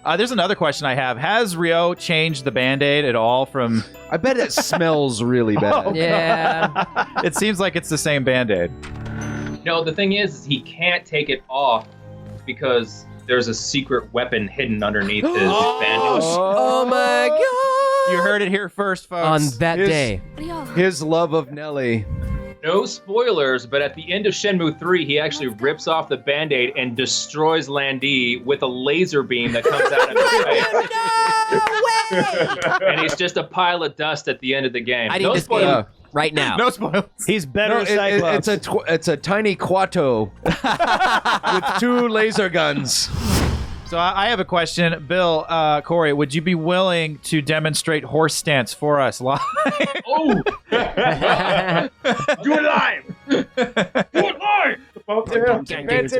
There's another question I have. Has Ryo changed the Band-Aid at all from... I bet it smells really bad. Oh, yeah. It seems like it's the same Band-Aid. No, the thing is he can't take it off because there's a secret weapon hidden underneath his bandage. Oh my god! You heard it here first, folks. On that day. His love of Nelly. No spoilers, but at the end of Shenmue 3, he actually rips off the Band-Aid and destroys Landy with a laser beam that comes out of his face. And he's just a pile of dust at the end of the game. I need this game right now. No spoilers. He's better Cyclops. It's a tiny Quato with 2 laser guns. So I have a question. Bill, Corey, would you be willing to demonstrate horse stance for us live? Oh! Do it live! Do it live!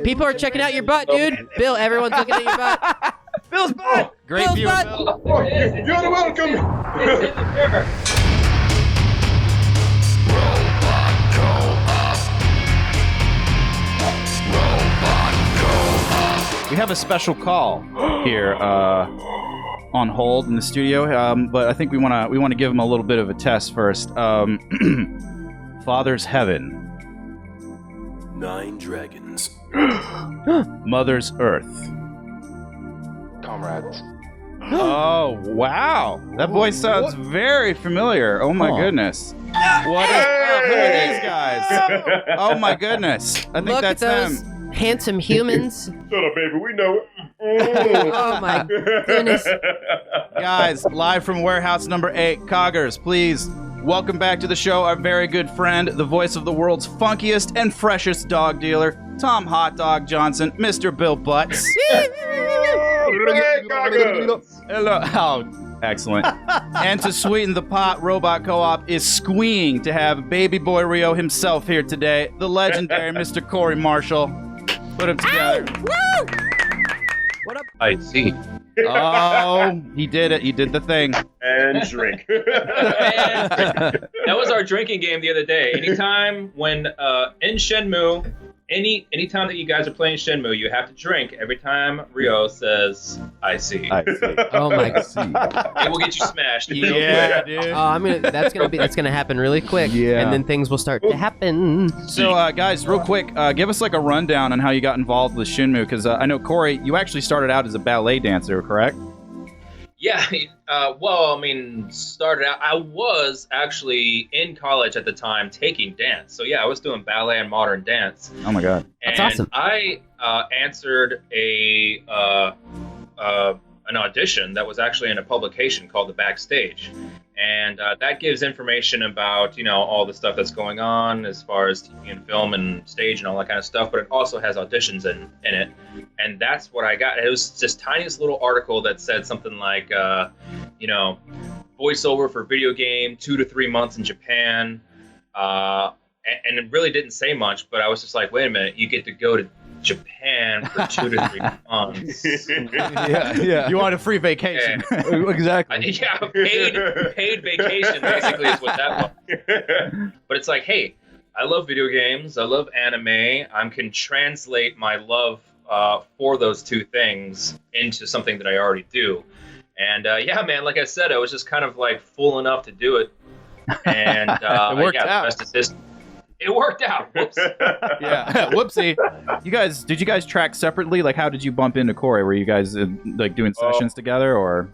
People are checking out your butt, dude. Bill, everyone's looking at your butt. Bill's butt! Great Bill's view. butt. Oh, You're welcome! it's in the mirror. We have a special call here on hold in the studio, but I think we want to give him a little bit of a test first. Father's Heaven, 9 dragons. Mother's Earth. Comrades. Oh wow, that voice sounds very familiar. Oh my goodness. What is up? Look at these guys. Oh my goodness. I think Look that's at those them. handsome humans. Shut up, baby. We know it. Oh my goodness. Guys, live from warehouse number 8, Coggers, please welcome back to the show our very good friend, the voice of the world's funkiest and freshest dog dealer, Tom Hotdog Johnson, Mr. Bill Butts. Hello. Oh, excellent. And to sweeten the pot, Robot Co-op is squeeing to have baby boy Ryo himself here today, the legendary Mr. Corey Marshall. Put him together. What up? I see. Oh, he did it. He did the thing. And drink. That was our drinking game the other day. Anytime when in Shenmue, anytime that you guys are playing Shenmue, you have to drink every time Ryo says, I see. I see. Oh my god. It will get you smashed. Yeah, dude. That's gonna happen really quick. Yeah. And then things will start to happen. So, guys, real quick, give us like a rundown on how you got involved with Shenmue, because I know, Corey, you actually started out as a ballet dancer, correct? Yeah, well, I mean, started out, I was actually in college at the time taking dance. So yeah, I was doing ballet and modern dance. Oh my god. That's and awesome. I answered an audition that was actually in a publication called The Backstage. And that gives information about, all the stuff that's going on as far as TV and film and stage and all that kind of stuff, but it also has auditions in it. And that's what I got. It was just tiniest little article that said something like, voiceover for video game, 2 to 3 months in Japan. And it really didn't say much, but I was just like, wait a minute, you get to go to Japan for 2 to 3 months. Yeah. You want a free vacation. Exactly. Paid vacation basically is what that was. But it's like, hey, I love video games. I love anime. I can translate my love for those two things into something that I already do. And yeah, man, like I said, I was just kind of like fool enough to do it. And it worked out. The rest is history. It worked out. Whoops. Yeah. Whoopsie. Did you guys track separately? Like, how did you bump into Corey? Were you guys like doing sessions together, or?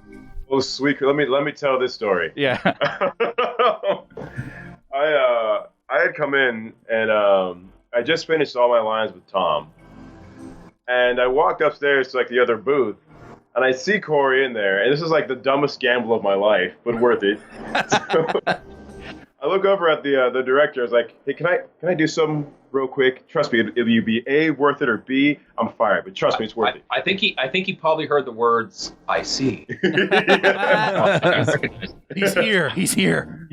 Oh, sweet. Let me tell this story. Yeah. I had come in and I just finished all my lines with Tom, and I walked upstairs to like the other booth, and I see Corey in there, and this is like the dumbest gamble of my life, but worth it. So, I look over at the director. I was like, "Hey, can I do something real quick? Trust me, it'll be A, worth it, or B, I'm fired. But trust me, it's worth it." I think he probably heard the words "I see." He's here. He's here.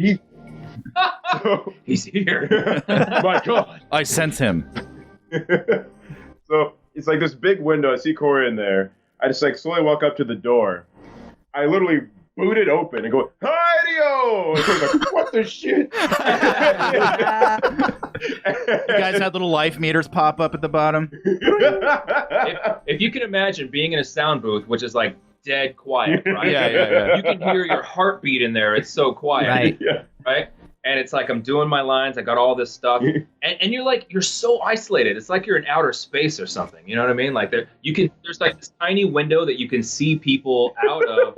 He's here. My God. I sense him. So it's like this big window. I see Corey in there. I just like slowly walk up to the door. I literally boot it open and go, "Hi-dio!" And he's like, "What the shit?" You guys had little life meters pop up at the bottom. If you can imagine being in a sound booth, which is like dead quiet, right? Yeah. You can hear your heartbeat in there. It's so quiet. Right. Yeah. Right? And it's like I'm doing my lines. I got all this stuff, and you're so isolated. It's like you're in outer space or something. You know what I mean? Like there's like this tiny window that you can see people out of.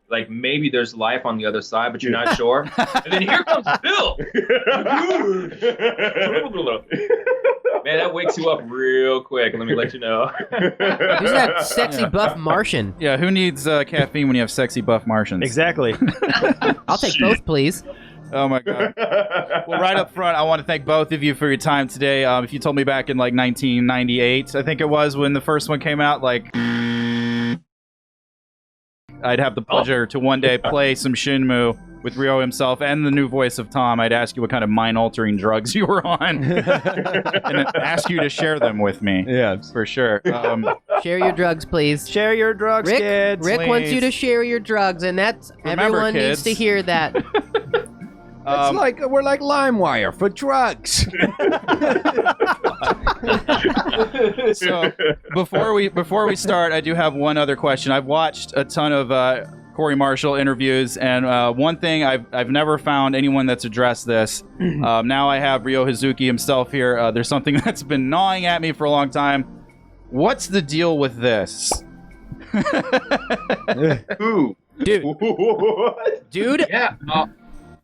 Like maybe there's life on the other side, but you're not sure. And then here comes Bill. Man, that wakes you up real quick. Let me let you know. Who's that sexy buff Martian? Yeah, who needs caffeine when you have sexy buff Martians? Exactly. I'll take both, please. Oh my god. Well, right up front, I want to thank both of you for your time today. If you told me back in like 1998, I think it was, when the first one came out, like I'd have the pleasure to one day play some Shenmue with Ryo himself and the new voice of Tom, I'd ask you what kind of mind-altering drugs you were on and ask you to share them with me. Yeah, for sure. Share your drugs, please. Share your drugs, Rick, kids. Rick wants please. you to share your drugs, and that's Remember, everyone needs kids. to hear that. it's like we're like LimeWire for drugs. So before we start, I do have one other question. I've watched a ton of Corey Marshall interviews, and one thing I've never found anyone that's addressed this. Now I have Ryo Hazuki himself here. There's something that's been gnawing at me for a long time. What's the deal with this? Who? Dude. What? Dude, Yeah.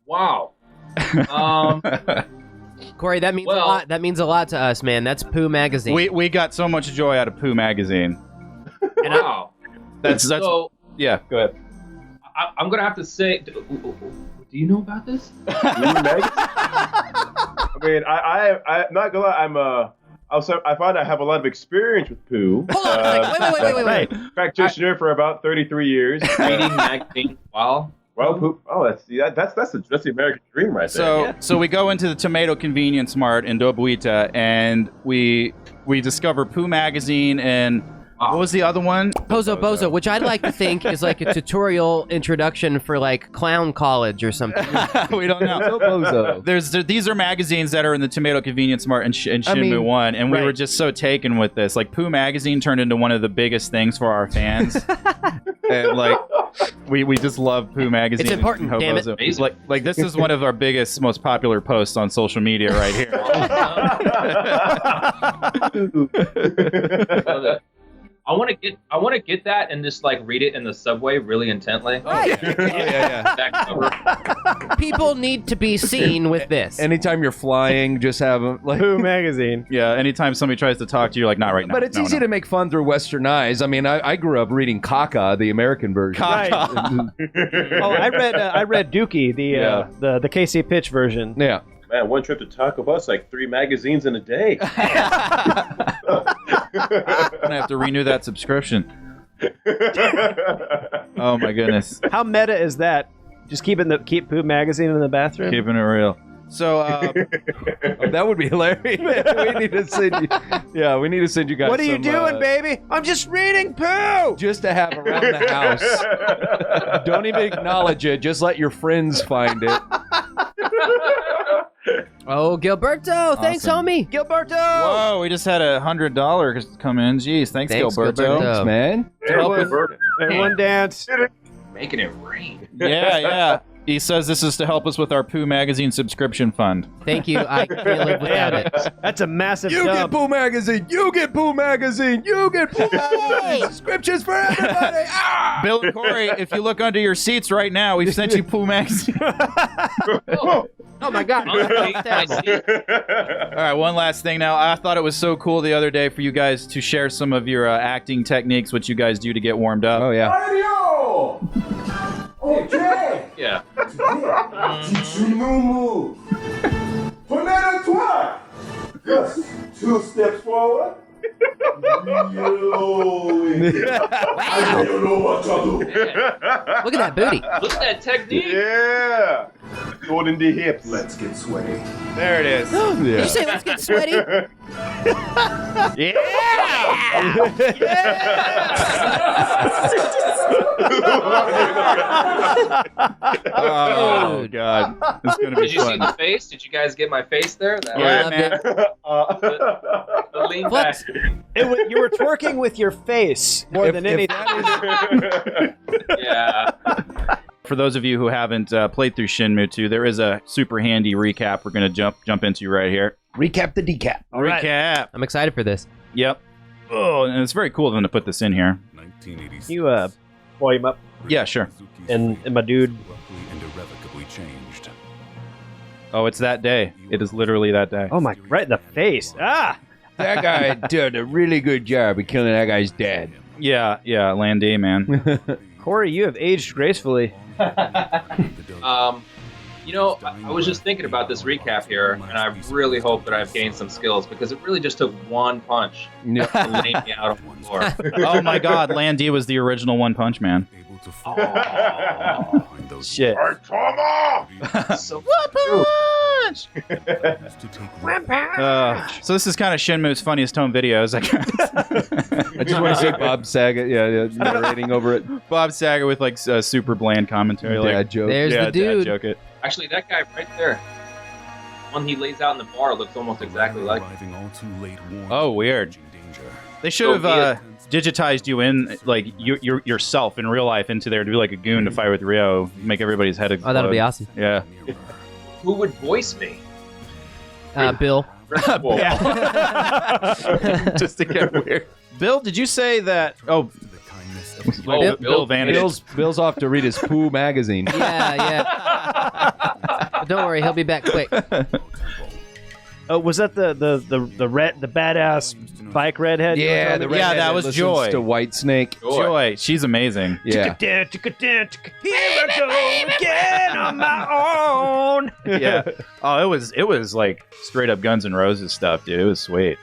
Wow. Corey, that means a Well- lot. That means a lot to us, man. That's Pooh Magazine. We got so much joy out of Pooh Magazine. Wow. That's So yeah. Go ahead. I'm gonna have to say, do you know about this? I mean, I'm not gonna lie. I find I have a lot of experience with Pooh. Hold on a second. Wait. Practitioner for about 33 years. Reading magazine. Wow. Well, Pooh. Oh, that's the American dream right there. So we go into the Tomato Convenience Mart in Dobuita, and we discover Pooh Magazine and what was the other one? Pozo Bozo, which I'd like to think is like a tutorial introduction for like clown college or something. We don't know. Bozo. These are magazines that are in the Tomato Convenience Mart and Shenmue 1, and we were just so taken with this. Like, Pooh Magazine turned into one of the biggest things for our fans. And like, we just love Pooh Magazine. It's important, and damn it. Hobozo. Like this is one of our biggest, most popular posts on social media right here. I want to get that and just like read it in the subway really intently. Right. That cover. People need to be seen with this. Anytime you're flying, just have like. Pooh Magazine. Yeah, anytime somebody tries to talk to you, you're like, not right now. But it's easy to make fun through Western eyes. I mean, I grew up reading Kaka, the American version. Right. Oh, I read Dookie, the KC Pitch version. Yeah. Man, one trip to Taco Bus, like 3 magazines in a day. I'm gonna have to renew that subscription. Oh my goodness. How meta is that? Just keep Pooh Magazine in the bathroom? Keeping it real. So, That would be hilarious. We need to send you. We need to send you guys. What are you some, doing, baby? I'm just reading Pooh! Just to have around the house. Don't even acknowledge it. Just let your friends find it. Oh, Gilberto, thanks, homie. Gilberto! whoa, we just had $100 come in. Jeez, thanks Gilberto. Gilberto. Man. Everyone dance. Making it rain. Yeah. He says this is to help us with our Pooh Magazine subscription fund. Thank you. I can't live without it. That's a massive You get dub. Pooh Magazine. You get Pooh Magazine. You get Pooh Magazine. Subscriptions for everybody. Ah! Bill and Corey, if you look under your seats right now, we've sent you Pooh Magazine. Oh my God. Honestly, That's I terrible. see. All right, one last thing now. I thought it was so cool the other day for you guys to share some of your acting techniques, what you guys do to get warmed up. Oh, yeah. Yeah. Teach you new move. Fenêtre-toi. Yes. 2 steps forward. Reloading. I don't know what to do. Look at that booty. Look at that technique. Yeah. sword in the hips. Let's get sweaty. There it is. Did you say let's get sweaty? Oh God, it's gonna be Did you see fun. the face? Did you guys get my face there? That Yeah, man. the lean back. Flux, you were twerking with your face more than anything. Yeah. For those of you who haven't played through Shenmue 2, there is a super handy recap we're gonna jump into right here. Recap the decap. All right. Recap. I'm excited for this. Yep. Oh, and it's very cool of them to put this in here. You volume up, Yeah, sure. and my dude. Oh, it's that day. It is literally that day. Oh my! Right in the face. Ah. That guy did a really good job of killing that guy's dad. Yeah, Landy, man. Corey, you have aged gracefully. You know, I was just thinking about this recap here, and I really hope that I've gained some skills because it really just took one punch to lay me out on the floor. Oh my God, Landy was the original One Punch Man. Shit. Hey, Tama! So So this is kind of Shenmue's funniest home videos, I guess. I just want to see Bob Saget, narrating over it. Bob Saget with like super bland commentary, like Dad joke. There's yeah, the dude. dad joke it. actually, that guy right there, one he lays out in the bar, looks almost exactly like. Oh, weird. They should have digitized you in like yourself in real life into there to be like a goon to fight with Ryo, make everybody's head explode. Oh, that'll be awesome. Yeah. Who would voice me? Bill. Just to get weird. Bill, did you say that? Oh, Bill vanished. Bill's off to read his Pooh magazine. Yeah. But don't worry, he'll be back quick. Was that the badass bike redhead? Yeah, the Yeah, that redhead was listens Joy. to White Snake. Joy, she's amazing. Yeah. Here I go again on my own. Yeah. Oh, it was like straight up Guns N' Roses stuff, dude. It was sweet.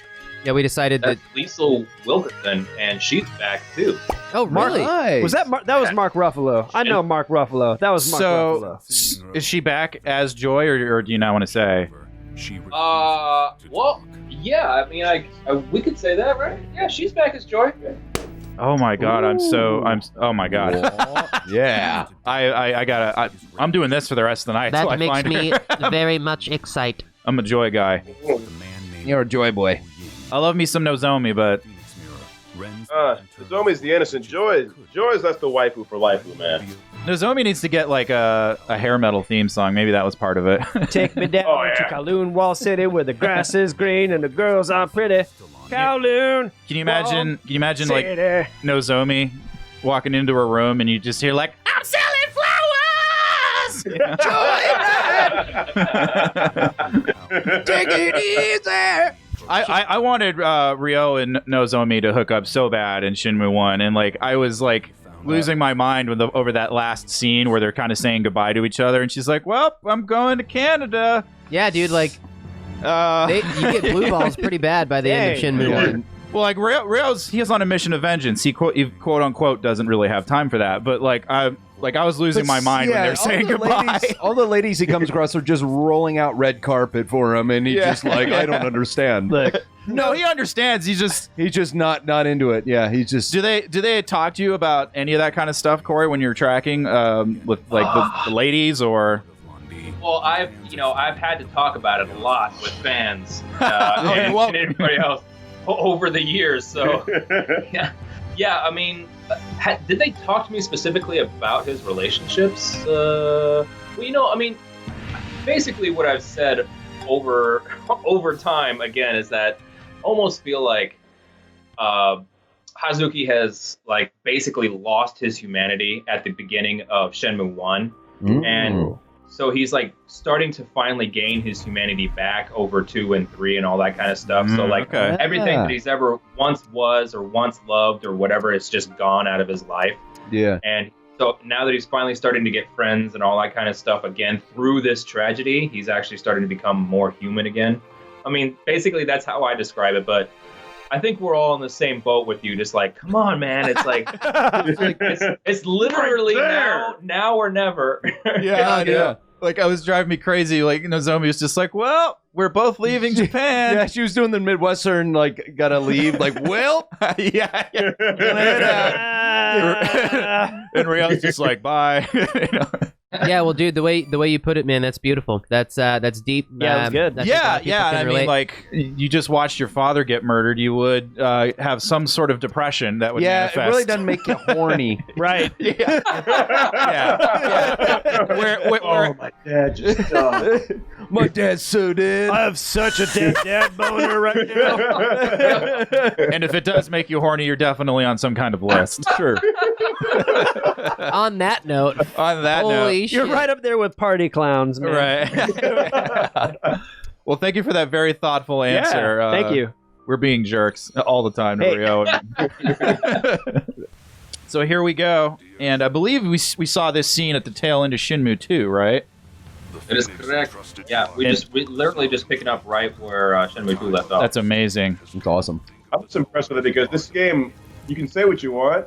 Yeah, we decided that. That's Liesl Wilkerson, and she's back too. Oh, really? Nice. Was that that was Mark Ruffalo? I know Mark Ruffalo. That was Mark Ruffalo. Is she back as Joy, or do you not want to say? Well, yeah. I mean, I we could say that, right? Yeah, she's back as Joy. Oh my God, oh my God. Yeah. I'm doing this for the rest of the night. That till I makes find me her. very much excited. I'm a Joy guy. You're a Joy boy. I love me some Nozomi, but Nozomi's the innocent. Joy's that's the waifu for waifu, man. Nozomi needs to get like a hair metal theme song. Maybe that was part of it. Take me down to Kowloon Wall City where the grass is green and the girls are pretty. Kowloon. Can you imagine? Can you imagine like City. Nozomi walking into a room and you just hear like, "I'm selling flowers." Take it easy. I wanted Ryo and Nozomi to hook up so bad in Shenmue 1, and like I was like losing my mind over that last scene where they're kind of saying goodbye to each other, and she's like, "Well, I'm going to Canada." Yeah, dude, like, you get blue balls pretty bad by the end of Shenmue 1. Well, like he's on a mission of vengeance. He quote unquote doesn't really have time for that, but like I was losing my mind when they're saying goodbye. All the ladies he comes across are just rolling out red carpet for him, and he's just like, I don't understand. Look, No, he understands. He's just not into it. Yeah, he's just. Do they talk to you about any of that kind of stuff, Corey, when you're tracking with like the ladies or? Well, I've had to talk about it a lot with fans and everybody else over the years. So yeah. I mean, did they talk to me specifically about his relationships? Well, I mean, basically what I've said over time again is that I almost feel like Hazuki has like basically lost his humanity at the beginning of Shenmue 1, and so he's like starting to finally gain his humanity back over 2 and 3 and all that kind of stuff. So like everything that he's ever once was or once loved or whatever is just gone out of his life. Yeah. And so now that he's finally starting to get friends and all that kind of stuff again through this tragedy, he's actually starting to become more human again. I mean, basically that's how I describe it, but I think we're all in the same boat with you. Just like, come on, man. It's like, it's literally Right there. now or never. Yeah. Like, I was driving me crazy. Like, Nozomi was just like, well, we're both leaving Japan. Yeah, she was doing the Midwestern, like, gotta leave. Like, well, yeah. Gonna head out. And Ryo's just like, bye. Yeah, well, dude, the way you put it, man, that's beautiful. That's deep. Yeah, it was good. I think a lot Yeah, of people yeah. can I mean, relate. like, you just watched your father get murdered. You would have some sort of depression that would yeah, manifest. it really doesn't make you horny. Right. Yeah. Oh, my dad just died. My dad's so dead. I have such a dad boner right now. And if it does make you horny, you're definitely on some kind of list. Sure. On that note, On that holy note. shit. You're right up there with party clowns, man. Right. Well, thank you for that very thoughtful answer. Yeah, thank you. We're being jerks all the time to Hey. Ryo. So here we go. And I believe we saw this scene at the tail end of Shenmue 2, right? It is correct. Yeah, we literally just picking up right where Shenmue 2 left off. That's amazing. It's awesome. I was impressed with it because this game, you can say what you want,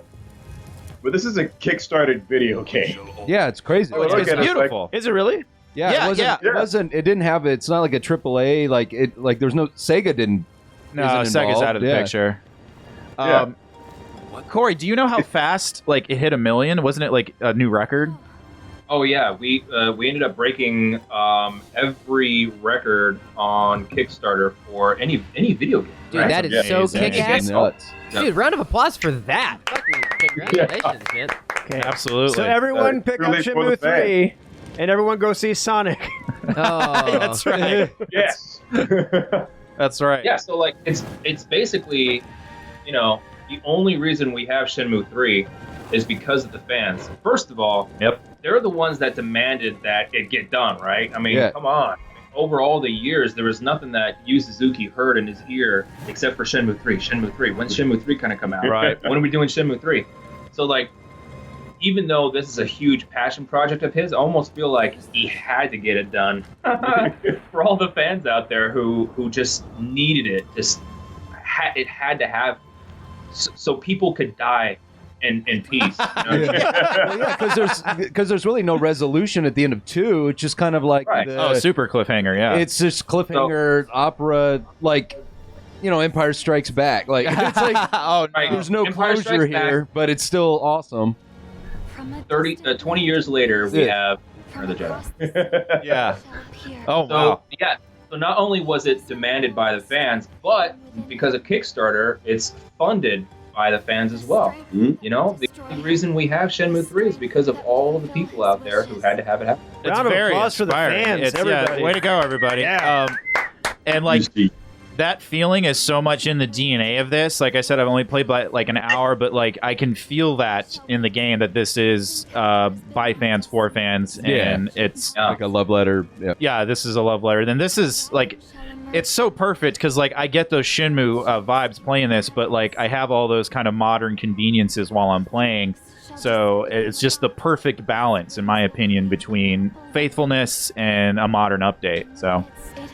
but this is a Kickstarted video game. Yeah, it's crazy. Oh, look It's at it, beautiful. Is it really? Yeah, Yeah, it wasn't. yeah. It wasn't. It didn't have. It's not like a AAA. Like there's no Sega didn't. No, isn't Sega's involved. out of the Yeah. picture. Yeah. Corey, do you know how fast it hit 1 million? Wasn't it like a new record? Oh yeah, we ended up breaking every record on Kickstarter for any video game. Dude, that is so Amazing. kick-ass. Nuts. Dude, round of applause for that. Fucking congratulations, man. Okay. Absolutely. So everyone pick up truly for the Shenmue 3, and everyone go see Sonic. Oh, That's right. Yes. That's right. Yeah, so like it's basically, the only reason we have Shenmue 3 is because of the fans. First of all, they're the ones that demanded that it get done, right? I mean, Yeah. come on. Over all the years, there was nothing that Yu Suzuki heard in his ear except for Shenmue 3. Shenmue 3. When's Shenmue 3 going to come out? Right. When are we doing Shenmue 3? So, like, even though this is a huge passion project of his, I almost feel like he had to get it done for all the fans out there who just needed it. It had to have so people could die in peace. Well, yeah, because there's really no resolution at the end of 2. It's just kind of like Right. Super cliffhanger, yeah. it's just cliffhanger opera, like Empire Strikes Back. Like it's like Right. there's no Empire closure Strikes Back. here, but it's still awesome. 20 years later, we have Return of the Jedi. yeah. Oh, So wow. yeah, so not only was it demanded by the fans, but because of Kickstarter, it's funded by the fans as well. Mhm. The only reason we have Shenmue 3 is because of all the people out there who had to have it happen. It's Round of very applause for the inspiring. fans, It's, everybody. way to go, everybody. Yeah. And like that feeling is so much in the DNA of this. Like I said, I've only played by like an hour, but like I can feel that in the game that this is by fans for fans, and it's Like a love letter. Yeah. yeah, this is a love letter. Then this is like, it's so perfect because like I get those Shenmue vibes playing this, but like I have all those kind of modern conveniences while I'm playing. So it's just the perfect balance, in my opinion, between faithfulness and a modern update. So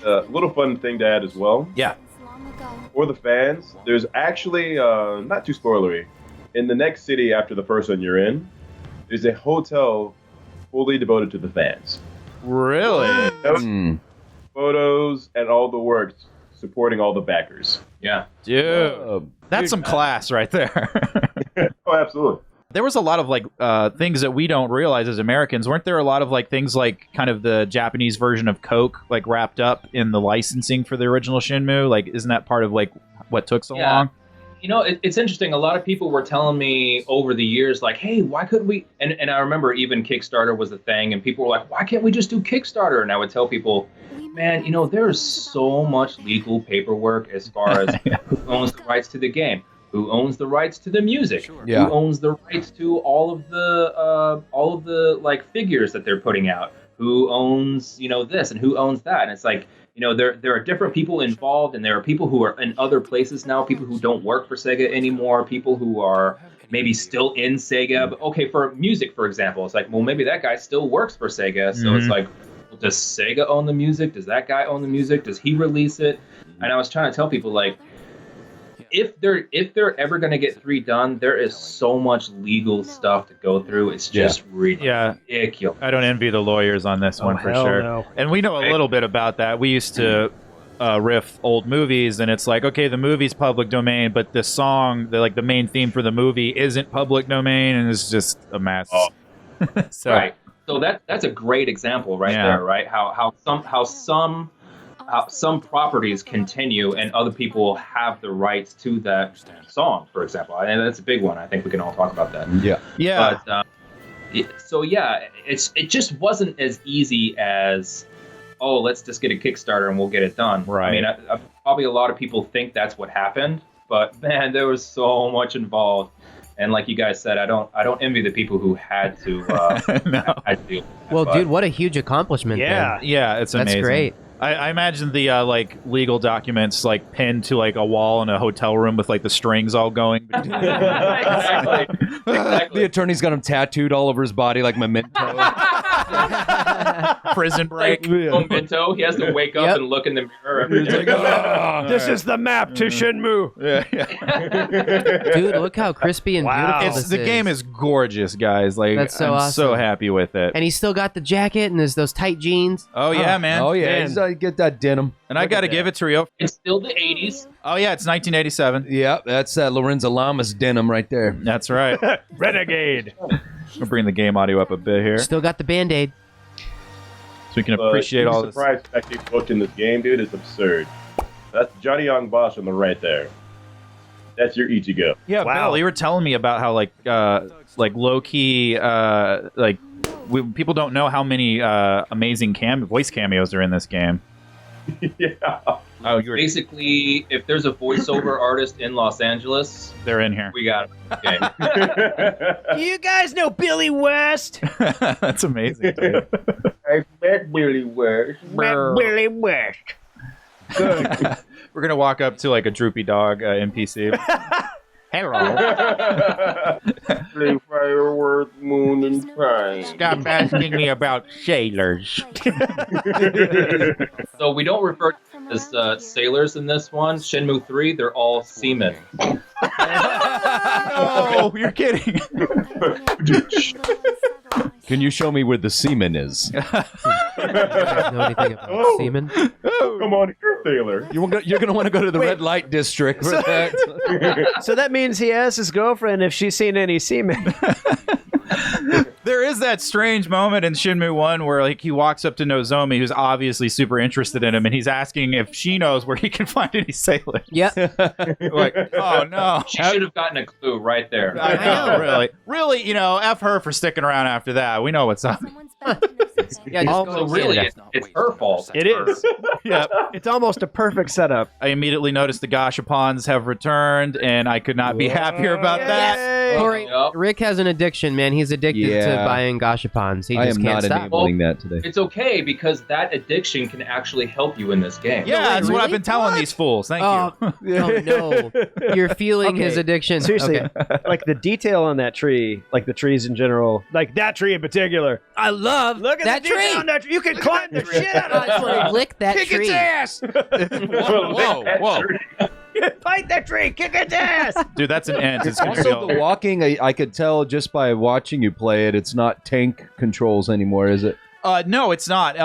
A little fun thing to add as well. yeah, For the fans, there's actually, not too spoilery, in the next city after the first one you're in, there's a hotel fully devoted to the fans. really. Mm. Photos and all the works supporting all the backers. Yeah. Dude, that's some class right there. Oh, absolutely. There was a lot of like things that we don't realize as Americans. Weren't there a lot of like things like kind of the Japanese version of Coke like wrapped up in the licensing for the original Shenmue? Like, isn't that part of like what took so long? It's interesting. A lot of people were telling me over the years, like, hey, why couldn't we? And I remember even Kickstarter was a thing, and people were like, why can't we just do Kickstarter? And I would tell people, man, there's so much legal paperwork as far as who owns the rights to the game, who owns the rights to the music, Yeah. who owns the rights to all of the like figures that they're putting out, who owns this and who owns that. And it's like, there are different people involved, and there are people who are in other places now, people who don't work for Sega anymore, people who are maybe still in Sega. But okay, for music, for example, it's like, well, maybe that guy still works for Sega. So it's like, well, does Sega own the music? Does that guy own the music? Does he release it? And I was trying to tell people, like, if they're ever going to get 3 done, there is so much legal stuff to go through. It's just ridiculous. I don't envy the lawyers on this one for hell sure. no. And we know a little bit about that. We used to riff old movies, and it's like, okay, the movie's public domain, but the song, the main theme for the movie, isn't public domain, and it's just a mess. So, Right. So that's a great example there, right? How some properties continue and other people have the rights to that song, for example. And that's a big one. I think we can all talk about that. Yeah. But, it just wasn't as easy as, oh, let's just get a Kickstarter and we'll get it done. Right. I mean, probably a lot of people think that's what happened, but man, there was so much involved. And like you guys said, I don't envy the people who had to. Had to deal with that, Well, dude, what a huge accomplishment! Yeah. then. Yeah, it's amazing. That's great. I imagine the legal documents pinned to a wall in a hotel room with the strings all going. Exactly. The attorney's got him tattooed all over his body like Memento. Prison break. Memento. He has to wake up and look in the mirror every day. This is the map to Shenmue. Dude, look how crispy and beautiful this The game is gorgeous, guys. That's so I'm awesome. so happy with it. And he's still got the jacket and there's those tight jeans. Oh yeah, man. Oh yeah, Man. he's, get that denim. And I got to give it to Ryo. It's still the 80s. Oh yeah, it's 1987. Yeah, that's Lorenzo Lamas denim right there. That's right. Renegade. We'll bring the game audio up a bit here, so Still got the Band-Aid. we can appreciate all the this. surprise actually booked in this game, dude, is absurd. That's Johnny Young Bosch on the right there. That's your Ichigo. Yeah, Wow. Bill, you were telling me about how low key people don't know how many amazing voice cameos are in this game. Yeah. Oh, you were Basically, if there's a voiceover artist in Los Angeles, they're in here. we got it. Do you guys know Billy West? That's amazing. Dude. I met Billy West. Billy West. Good. We're gonna walk up to a droopy dog NPC. Hello. Play fireworks, moon, and prime. Stop asking me about sailors. So we don't refer to them as sailors in this one. Shenmue 3, they're all seamen. No, you're kidding. Can you show me where the semen is? You guys know anything about semen? Come on here, sailor. You're gonna want to go to the red light district for that. So that means he asked his girlfriend if she's seen any semen. There is that strange moment in Shenmue 1 where he walks up to Nozomi, who's obviously super interested in him, and he's asking if she knows where he can find any sailors. Yep. Oh no. She should have gotten a clue right there. I know, really, F her for sticking around after that. We know what's up. Yeah, just So go really, get it. it's her fault. It is. Yep. It's almost a perfect setup. I immediately noticed the gashapons have returned, and I could not be happier about that. Corey, Yep. Rick has an addiction, man. He's addicted to Yeah. buying gashapons. He I just am can't not stop. enabling that today. It's okay because that addiction can actually help you in this game. Yeah, that's what really? I've been telling these fools. Thank you. Oh no, you're feeling his Okay. addiction. Seriously, Okay. like the detail on that tree, like the trees in general, like that tree in particular. I love Look at that the tree. detail on that tree. You can climb the shit out of I just want to that lick that tree. Kick tree. its ass. Whoa. Fight that tree. Kick its ass. Dude, that's an ant. It's gonna be Also, the walking, I could tell just by watching you play it, it's not tank controls anymore, is it? No, it's not.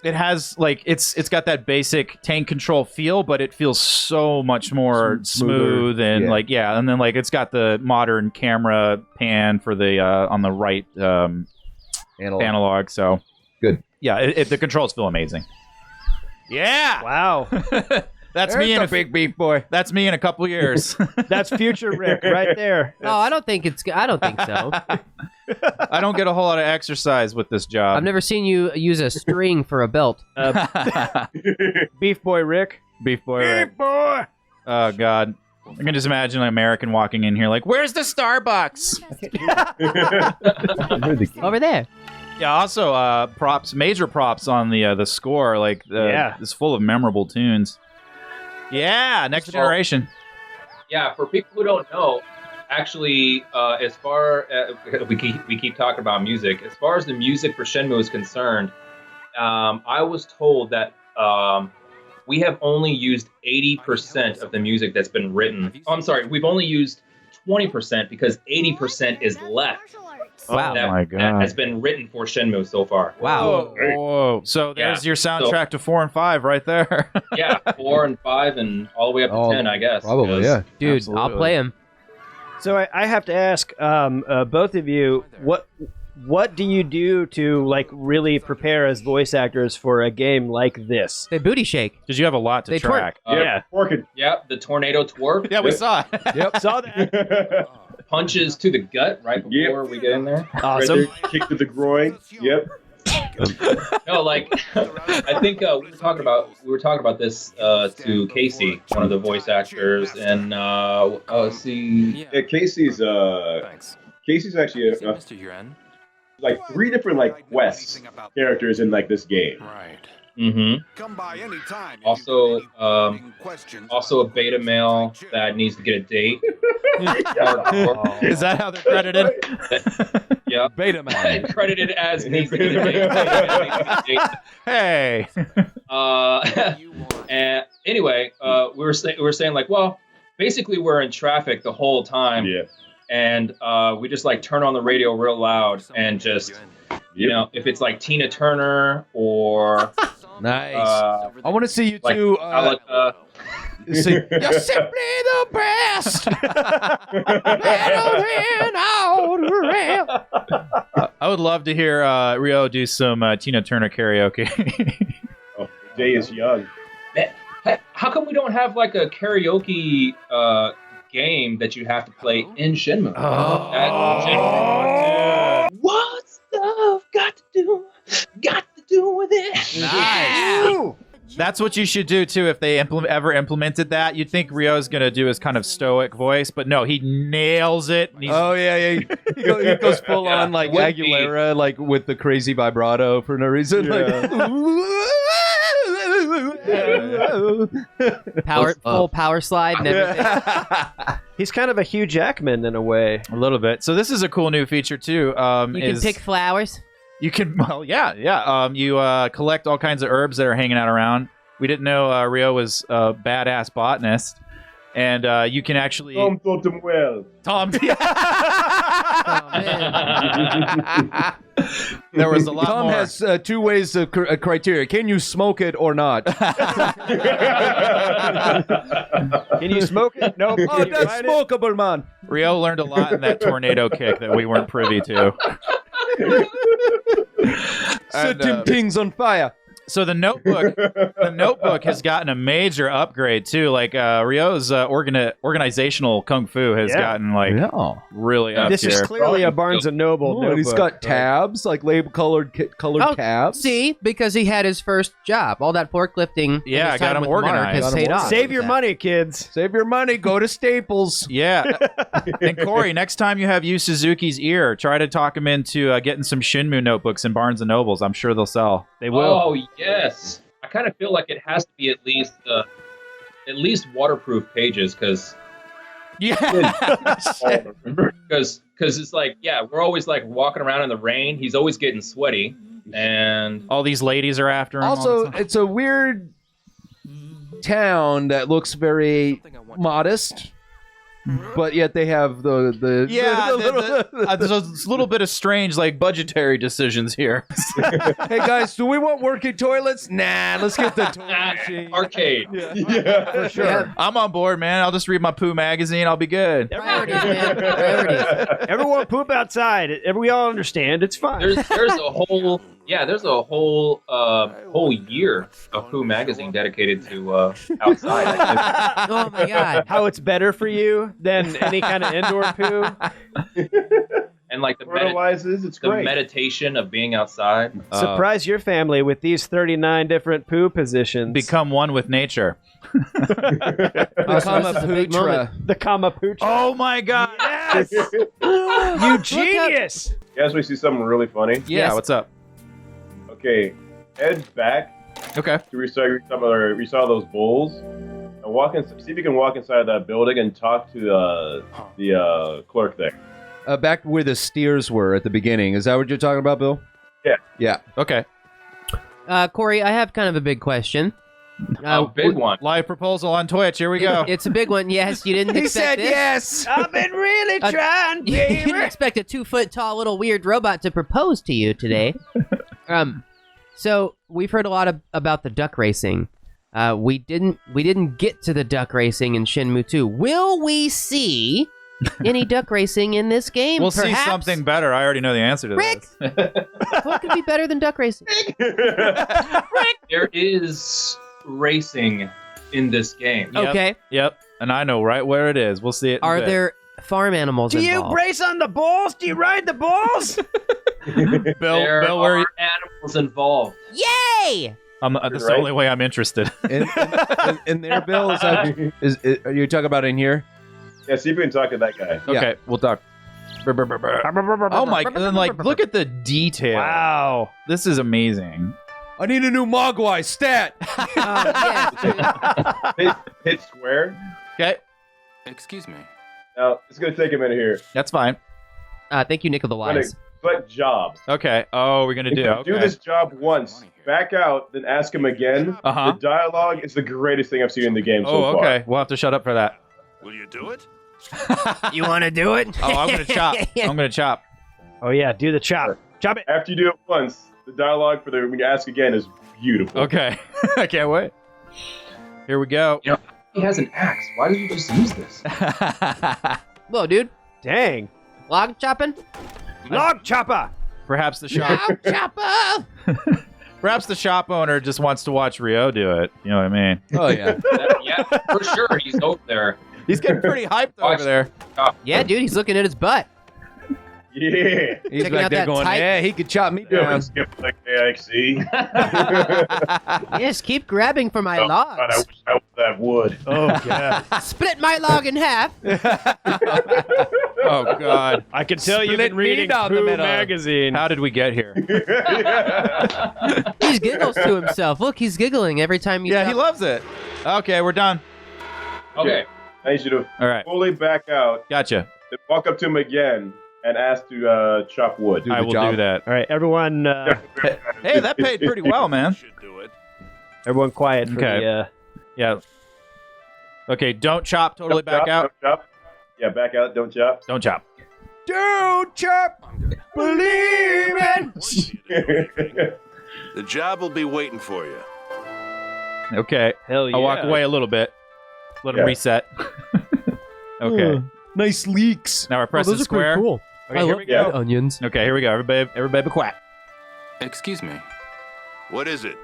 It has it's got that basic tank control feel, but it feels so much more smooth and yeah. and then it's got the modern camera pan for the on the right analog. So Good. Yeah, the controls feel amazing. Yeah, Wow. that's me in a big beef boy. That's me in a couple years. That's future Rick right there. Oh, I don't think so. I don't get a whole lot of exercise with this job. I've never seen you use a string for a belt. Beef boy Rick. Beef boy. Right? boy. Oh God. I can just imagine an American walking in here where's the Starbucks? Over there. Yeah, also major props on the score. It's full of memorable tunes. Yeah, next generation. Yeah, for people who don't know, actually, as far we keep talking about music. As far as the music for Shenmue is concerned, I was told that we have only used 80% of the music that's been written. Oh, I'm sorry, we've only used 20% because 80% is left. Wow. Oh my That god. has been written for Shenmue so far. Wow. Whoa. So there's Yeah. your soundtrack to 4 and 5 right there. Yeah, 4 and 5 and all the way up to 10, I guess. Probably, 'cause- yeah. Dude, Absolutely. I'll play him. So I have to ask both of you, what do you do to like really prepare as voice actors for a game like this? They booty shake. Because you have a lot to They twerk. track. Yeah. Orchid. Yeah, the tornado twerk. Yeah, we saw it. Yep. Saw that. Punches to the gut right before we get in there. Awesome. Right there, kick to the groin. Yep. No, like I think we were talking about this to Casey, one of the voice actors, and let's see. Yeah, Casey's actually like 3 different like quests characters in like this game. Mm-hmm. Come by anytime. Also, also a beta male that needs to get a date. Is that how they're credited? Yeah. Beta man. Credited as needs to get a date. Hey. And anyway, we were saying like, well, basically we're in traffic the whole time, Yeah. and we just like turn on the radio real loud and just, you know, if it's like Tina Turner or Nice. uh, I want to see you like two. Metallica. Sing, You're simply the best. Better than all the rest. I would love to hear Ryo do some Tina Turner karaoke. Oh, Jay is young. How come we don't have like a karaoke game that you have to play in Shenmue? What's love got to do with it? Nice. That's what you should do too if they ever implemented that. You'd think Ryo's gonna do his kind of stoic voice, but no, he nails it. He's- Oh yeah. He goes full Yeah, on like it would be. Aguilera, like with the crazy vibrato for no reason. Full power slide and everything. He's kind of a Hugh Jackman in a way. a little bit. So this is a cool new feature too. You can is pick flowers. You can, well, yeah. You collect all kinds of herbs that are hanging out around. We didn't know Ryo was a badass botanist, and you can actually Tom taught him well. Tom. Oh, man. There was a lot Tom more. has 2 ways of criteria. Can you smoke it or not? Can you smoke it? Nope. Oh, Can you that's ride it? smokable, man. Rio learned a lot in that tornado kick that we weren't privy to. Setting things on fire. So the notebook has gotten a major upgrade too. Like Ryo's organizational kung fu has gotten like really up This here. is clearly a Barnes and Noble Oh, and he's notebook. got tabs, like label colored tabs. See, because he had his first job. All that forklifting. Yeah, in his I got time him with Mark organized. has Got him paid off. organized. Save your money, kids. Save your money. Go to Staples. Yeah. And Corey, next time you have Yu Suzuki's ear, try to talk him into getting some Shenmue notebooks in Barnes and Nobles. I'm sure they'll sell. They will. Oh yes, I kind of feel like it has to be at least waterproof pages because Yeah. it's like we're always like walking around in the rain. He's always getting sweaty, and All these ladies are after him. all Also, the time. it's a weird town that looks very modest, but yet they have the there's a little bit of strange like budgetary decisions here. Hey guys, do we want working toilets? Nah, let's get the toilet machine. arcade. Yeah. For sure. I'm on board, man. I'll just read my Pooh magazine. I'll be good. Priorities, man. Priorities. Everyone poop outside. We all understand. It's fine. There's a whole whole year of Pooh magazine dedicated to outside. Oh my god. How it's better for you than any kind of indoor poo. And like Fertilizes, it's the great. meditation of being outside. Surprise your family with these 39 different poo positions. Become one with nature. This is a big moment. The Kamaputra. Oh my god. Yes! You genius! You guys, we see something really funny. Yeah, Yes. what's up? Okay, head back Okay. to we saw those bulls, and see if you can walk inside that building and talk to the clerk there. Back where the steers were at the beginning. Is that what you're talking about, Bill? Yeah. Yeah. Okay. Corey, I have kind of a big question. Big one. Live proposal on Twitch. Here we go. It's a big one. Yes, you didn't He expect said this. yes. I've been really trying, You baby. didn't expect a 2-foot-tall little weird robot to propose to you today. So we've heard a lot about the duck racing. We didn't get to the duck racing in Shenmue 2. Will we see any duck racing in this game? We'll see perhaps? something better. I already know the answer to Rick! this. What could be better than duck racing? There is racing in this game. Yep. Okay. Yep. And I know right where it is. We'll see it. in a Are bit. there farm animals Do you involved? brace on the balls? Do you ride the balls? There Bill, where are animals involved. Yay! that's the only way I'm interested. In there, Bill, are you talking about in here? Yeah, see if we can talk to that guy. Okay, we'll talk. Oh my! And then, like, look at the detail. Wow. This is amazing. I need a new Mogwai stat. Yeah. Hit square. Okay, Excuse me. Now, it's going to take a minute here. that's fine. Thank you, Nick of the I'm going Wise. to select job. Okay. Oh, we're gonna do. Okay. Do this job once, back out, then ask him again. Uh-huh. The dialogue is the greatest thing I've seen in the game so Oh, far. okay. We'll have to shut up for that. Will you do it? You want to do it? Oh, I'm gonna chop. I'm gonna chop. Oh, yeah, do the chop. Chop it. After you do it once, the dialogue for the when you ask again is beautiful. Okay. I can't wait. Here we go. You know, he has an axe. Why did you just use this? Whoa, dude. Dang. Log chopping? Log chopper. Perhaps the shop. Log chopper! Perhaps the shop owner just wants to watch Ryo do it. You know what I mean? Oh yeah. Yeah, for sure. He's over there. He's getting pretty hyped over there. Yeah, dude, he's looking at his butt. Yeah. He's Checking back out there that going, tight- yeah, he could chop me Yeah, down. skip like AXE. Yes, keep grabbing for my God, I logs. wish I would have wood. Oh, God. Split my log in half. Oh God! I can tell you've Split been me reading down the Pooh middle. magazine. How did we get here? He giggles to himself. Look, he's giggling every time you Yeah, chop. he loves it. Okay, we're done. Okay. I need you to All right, fully back out, gotcha. then walk up to him again, and ask to chop wood. I the will job. do that. All right, everyone Hey, that paid pretty well, man. Should do it. everyone quiet for Okay. the... Yeah. Okay, don't chop. Totally Chop, back chop, out. Chop, chop. Yeah, back out. Don't chop. Don't chop. Don't chop. Believe it. The job will be waiting for you. Okay. Hell yeah. I'll walk away a little bit. Let him Yeah. reset. Okay. Nice leaks. Now we're pressing square. cool. Okay, here we Yeah. go. Onions. Okay, here we go. Everybody be quiet. Excuse me. What is it?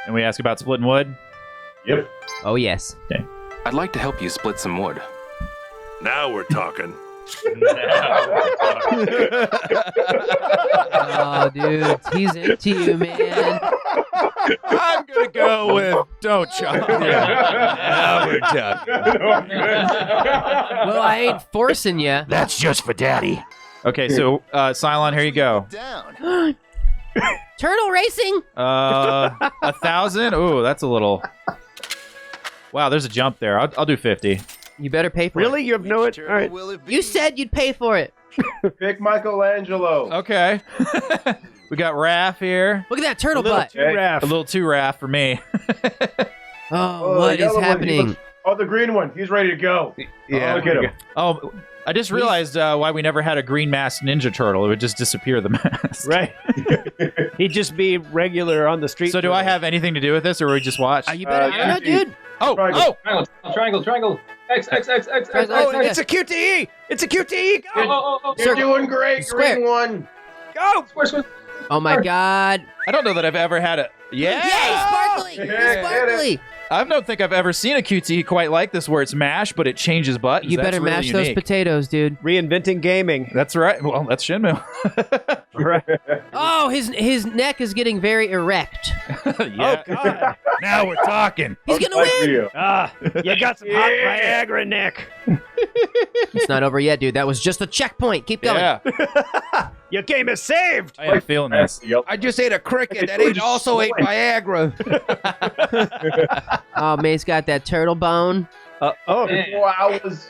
And we ask about splitting wood. Yep. Oh, yes. I'd like to help you split some wood. Now we're talking. Oh, dude. He's into you, man. I'm gonna go with don't chop. Now we're talking. Well, I ain't forcing you. That's just for daddy. Okay, so Cylon, here you go. Turtle racing? 1,000. Ooh, that's a little. Wow, there's a jump there. I'll do 50. You better pay for Really? it. You have no... All right. You said you'd pay for it. Pick Michelangelo. Okay. We got Raph here. Look at that turtle Little butt. A giraffe. little too Raph for me. Oh, what the is other one, he happening? looks- Oh, the green one. He's ready to go. Yeah. Look at him. Oh, I just realized why we never had a green masked Ninja Turtle. It would just disappear the mask. Right. He'd just be regular on the street. So do I have anything to do with this, or we just watch? You better. I don't know, dude. Oh, Triangle. oh! Triangle. X. Oh, It's a QTE! It's a QTE! Go! Oh. You're doing great, Square. green one. Go! Square. Oh my God! I don't know that I've ever had a. Yeah! Yay, sparkly! Yeah, Sparkly! I don't think I've ever seen a QT quite like this, where it's mashed, but it changes buttons. You That's better really mash those unique. potatoes, dude. Reinventing gaming. That's right. Well, that's Shenmue. Oh, his neck is getting very erect. Yeah. Oh, God. Now we're talking. He's gonna Like win. Rio. You got some hot Yeah. Viagra, Nick. It's not over yet, dude. That was just a checkpoint. Keep going. Yeah. Your game is saved. I am feeling this. I just ate a cricket that ate also ate Viagra. Oh, May's got that turtle bone. Oh, 4 hours.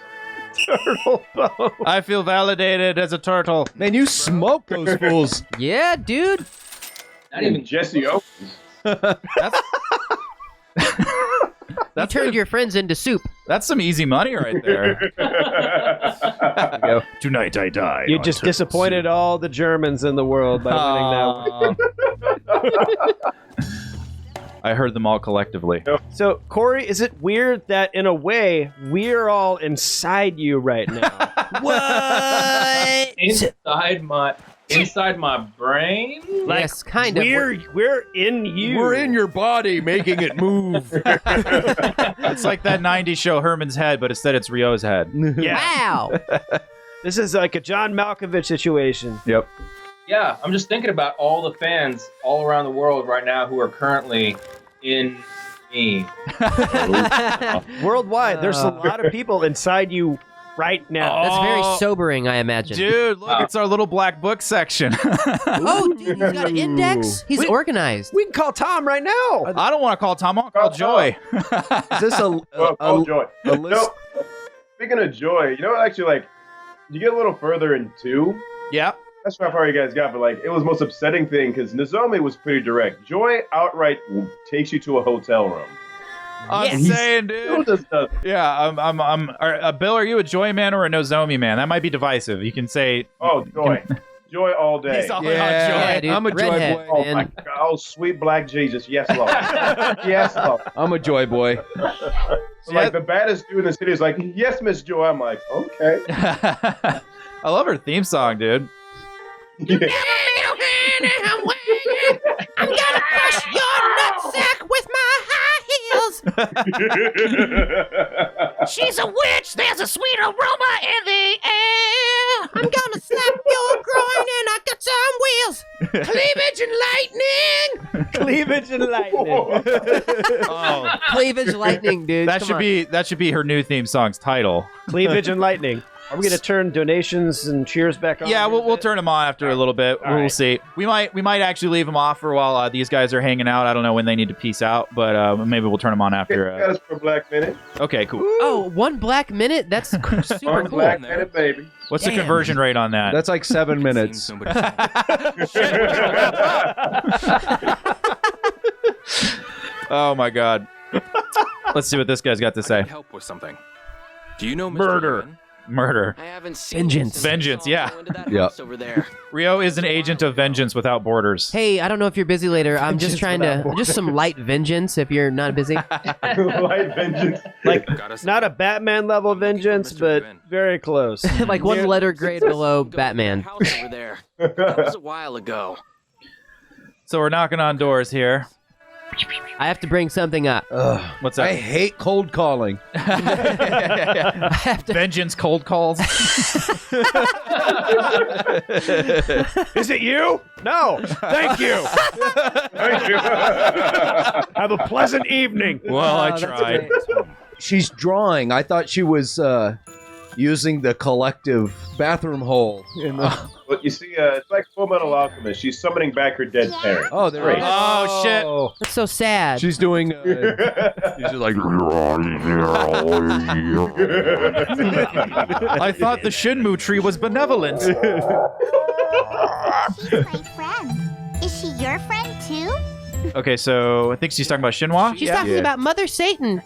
turtle bone. I feel validated as a turtle. Man, you smoke those fools. Yeah, dude. Not even Jesse Owens. That's You turned your friends into soup. That's some easy money right there. Tonight I die. You just disappointed all the Germans in the world by winning that one. I heard them all collectively. So, Corey, is it weird that in a way we're all inside you right now? What? Inside my brain? Yes, kind of. We're in you. We're in your body, making it move. It's like that 90s show Herman's Head, but instead it's Ryo's head. Yeah. Wow. This is like a John Malkovich situation. Yep. Yeah, I'm just thinking about all the fans all around the world right now who are currently in me. Worldwide, there's a lot of people inside you right now. That's very sobering, I imagine. Dude, look, it's our little black book section. Oh, dude, he's got an index. He's organized. We can call Tom right now. I don't want to call Tom. I want to call Joy. Is this Joy. a list? Speaking of Joy, you know, actually, like, you get a little further in 2. Yeah. That's not how far you guys got, but like it was the most upsetting thing because Nozomi was pretty direct. Joy outright takes you to a hotel room. I'm saying, dude. Bill, are you a Joy man or a Nozomi man? That might be divisive. You can say. Oh, Joy. Joy all day. He's all about Joy. Yeah, dude. I'm a Joy Redhead, boy. Oh, man. my God. Oh, sweet black Jesus. Yes, Lord. Yes, Lord. I'm a Joy boy. So, like, the baddest dude in the city is like, yes, Miss Joy. I'm like, okay. I love her theme song, dude. I'm gonna crush your nutsack with my high heels. She's a witch. There's a sweet aroma in the air. I'm gonna slap your groin and I got some wheels. Cleavage and lightning. Cleavage and lightning. Oh, Cleavage lightning, dude. that Come should be her new theme song's title. Cleavage and lightning. Are we gonna turn donations and cheers back on? Yeah, we'll turn them on after a little bit. All We'll right. see. We might actually leave them off for a while. These guys are hanging out. I don't know when they need to peace out, but maybe we'll turn them on Got after. us for Black Minute. Okay, cool. Oh, 1 black minute? That's super One cool. Black Minute, baby. What's the Damn. conversion rate on that? That's like 7 minutes. Somebody Oh my god. Let's see what this guy's got to say. help with something. Do you know Mr. Murder. Levin? Murder. I haven't seen Vengeance. Vengeance, yeah. Yeah. Over there. Rio is an agent of vengeance without borders. Hey, I don't know if you're busy later. I'm just Vengeance trying without to borders. just some light vengeance if you're not busy. Light vengeance. Like, Got us- not a Batman level vengeance, Mr. but Levin. very close. Like 1 letter grade below Batman. House over there. That was a while ago. So we're knocking on doors here. I have to bring something up. What's I that? hate cold calling. I have to. Vengeance cold calls. Is it you? No. Thank you. Thank you. Have a pleasant evening. Well, I Oh, that's tried. great. She's drawing. I thought she was using the collective bathroom hole. In the... But you see, it's like Full Metal Alchemist. She's summoning back her dead parents. Oh, there it is. Oh, shit. That's so sad. She's doing. She's just like. I thought the Shenmue tree was benevolent. She's my friend. Is she your friend too? Okay, so I think she's talking about Shinhwa. She's talking about Mother Satan.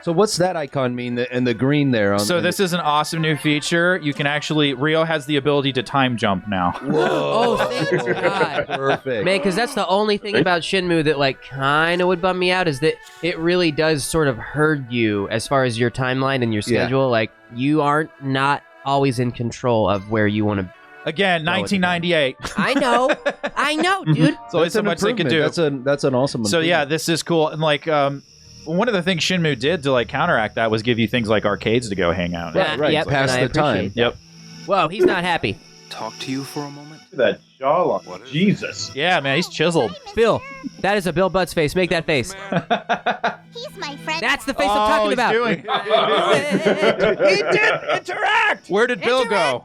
So what's that icon mean? And the green there. On So this is an awesome new feature. You can actually, Rio has the ability to time jump now. Oh, thank God. Perfect. Man, because that's the only thing about Shenmue that, like, kind of would bum me out is that it really does sort of herd you as far as your timeline and your Yeah. schedule. Like, you aren't not always in control of where you want to. Again, 1998. I know, dude. So it's so much they can do. That's an awesome. So yeah, improvement. this is cool. And like, one of the things Shenmue did to like counteract that was give you things like arcades to go hang out in. Right. Yep, Pass and I the time. appreciate Yep. that. Whoa, he's not happy. Talk to you for a moment? That jawline. What is- Jesus. Yeah, man, he's chiseled. Bill, that is a Bill Butts face. Make that face. He's my friend. That's the face I'm talking he's about. doing- He did interact. Where did Bill go?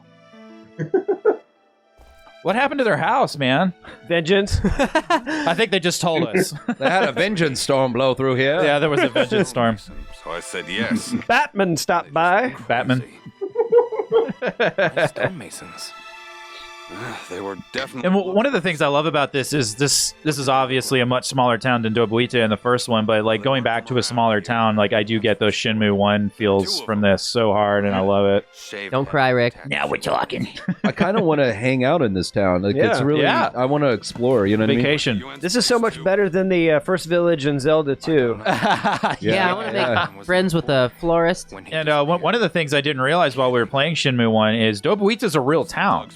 What happened to their house, man? Vengeance. I think they just told us. They had a vengeance storm blow through here. Yeah, there was a vengeance storm. So I said yes. Batman stopped by. Batman. Nice stonemasons. They were definitely. And one of the things I love about this is obviously a much smaller town than Dobuita in the first one, but like going back to a smaller town, like I do get those Shenmue 1 feels from this so hard, and I love it. Don't cry, Rick. Now we're talking. I kind of want to hang out in this town. Like, it's really, I want to explore. You know what I mean? Vacation. This is so much better than the first village in Zelda 2. Yeah, I want to make friends with a florist. And one of the things I didn't realize while we were playing Shenmue 1 is Dobuita's a real town.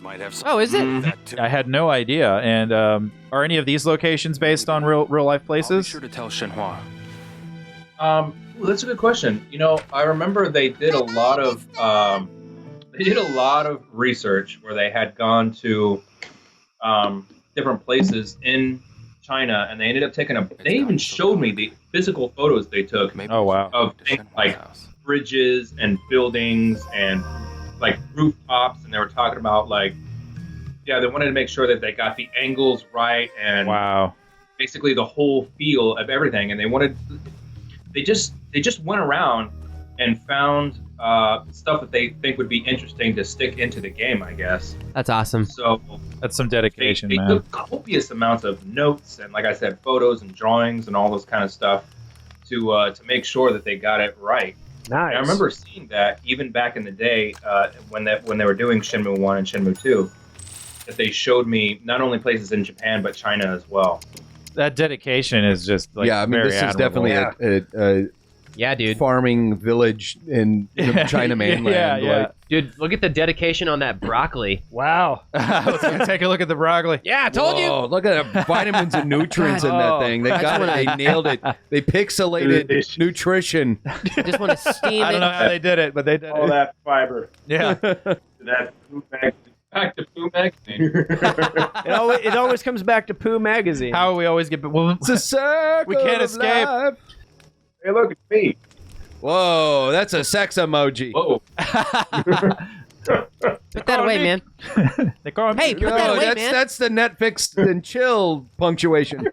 Oh, is it? I had no idea. And are any of these locations based on real life places? I'll be sure to tell Shenhua. That's a good question. You know, I remember they did a lot of research where they had gone to different places in China, and they ended up taking they even showed me the physical photos they took. Oh wow! Of things like bridges and buildings and like rooftops, and they were talking about like, yeah, they wanted to make sure that they got the angles right and wow, basically the whole feel of everything. And they just went around and found stuff that they think would be interesting to stick into the game, I guess. That's awesome. So that's some dedication, they man. took copious amounts of notes and, like I said, photos and drawings and all this kind of stuff to make sure that they got it right. Nice. And I remember seeing that even back in the day when they were doing Shenmue 1 and Shenmue 2, that they showed me not only places in Japan but China as well. That dedication is just like very this admirable. is definitely yeah, dude. Farming village in China mainland. Yeah. Like, dude, look at the dedication on that broccoli. Wow. Let's go take a look at the broccoli. Yeah, I told you. Look at the vitamins and nutrients in that thing. They got it. They nailed it. They pixelated nutrition. I just want to steam I don't know how they did it, but they did All it. that fiber. Yeah. That food magazine. Back to Pooh Magazine. It always comes back to Pooh Magazine. How we always get... Well, It's a circle we can't of escape. life. Hey, look at me. Whoa, that's a sex emoji. Whoa. Put that away, man. They call him Hey, put that away, man. That's the Netflix and chill punctuation.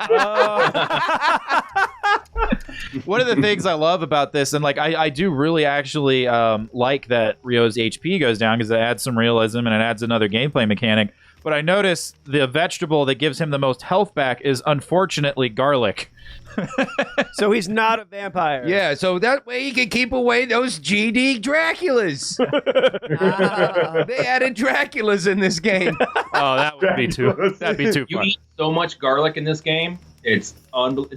One of the things I love about this, and like I do really actually like that Ryo's HP goes down because it adds some realism and it adds another gameplay mechanic. But I notice the vegetable that gives him the most health back is unfortunately garlic. So he's not a vampire. Yeah, so that way you can keep away those GD Draculas. They added Draculas in this game. Oh, that would be too. That'd be too You fun. eat so much garlic in this game. It's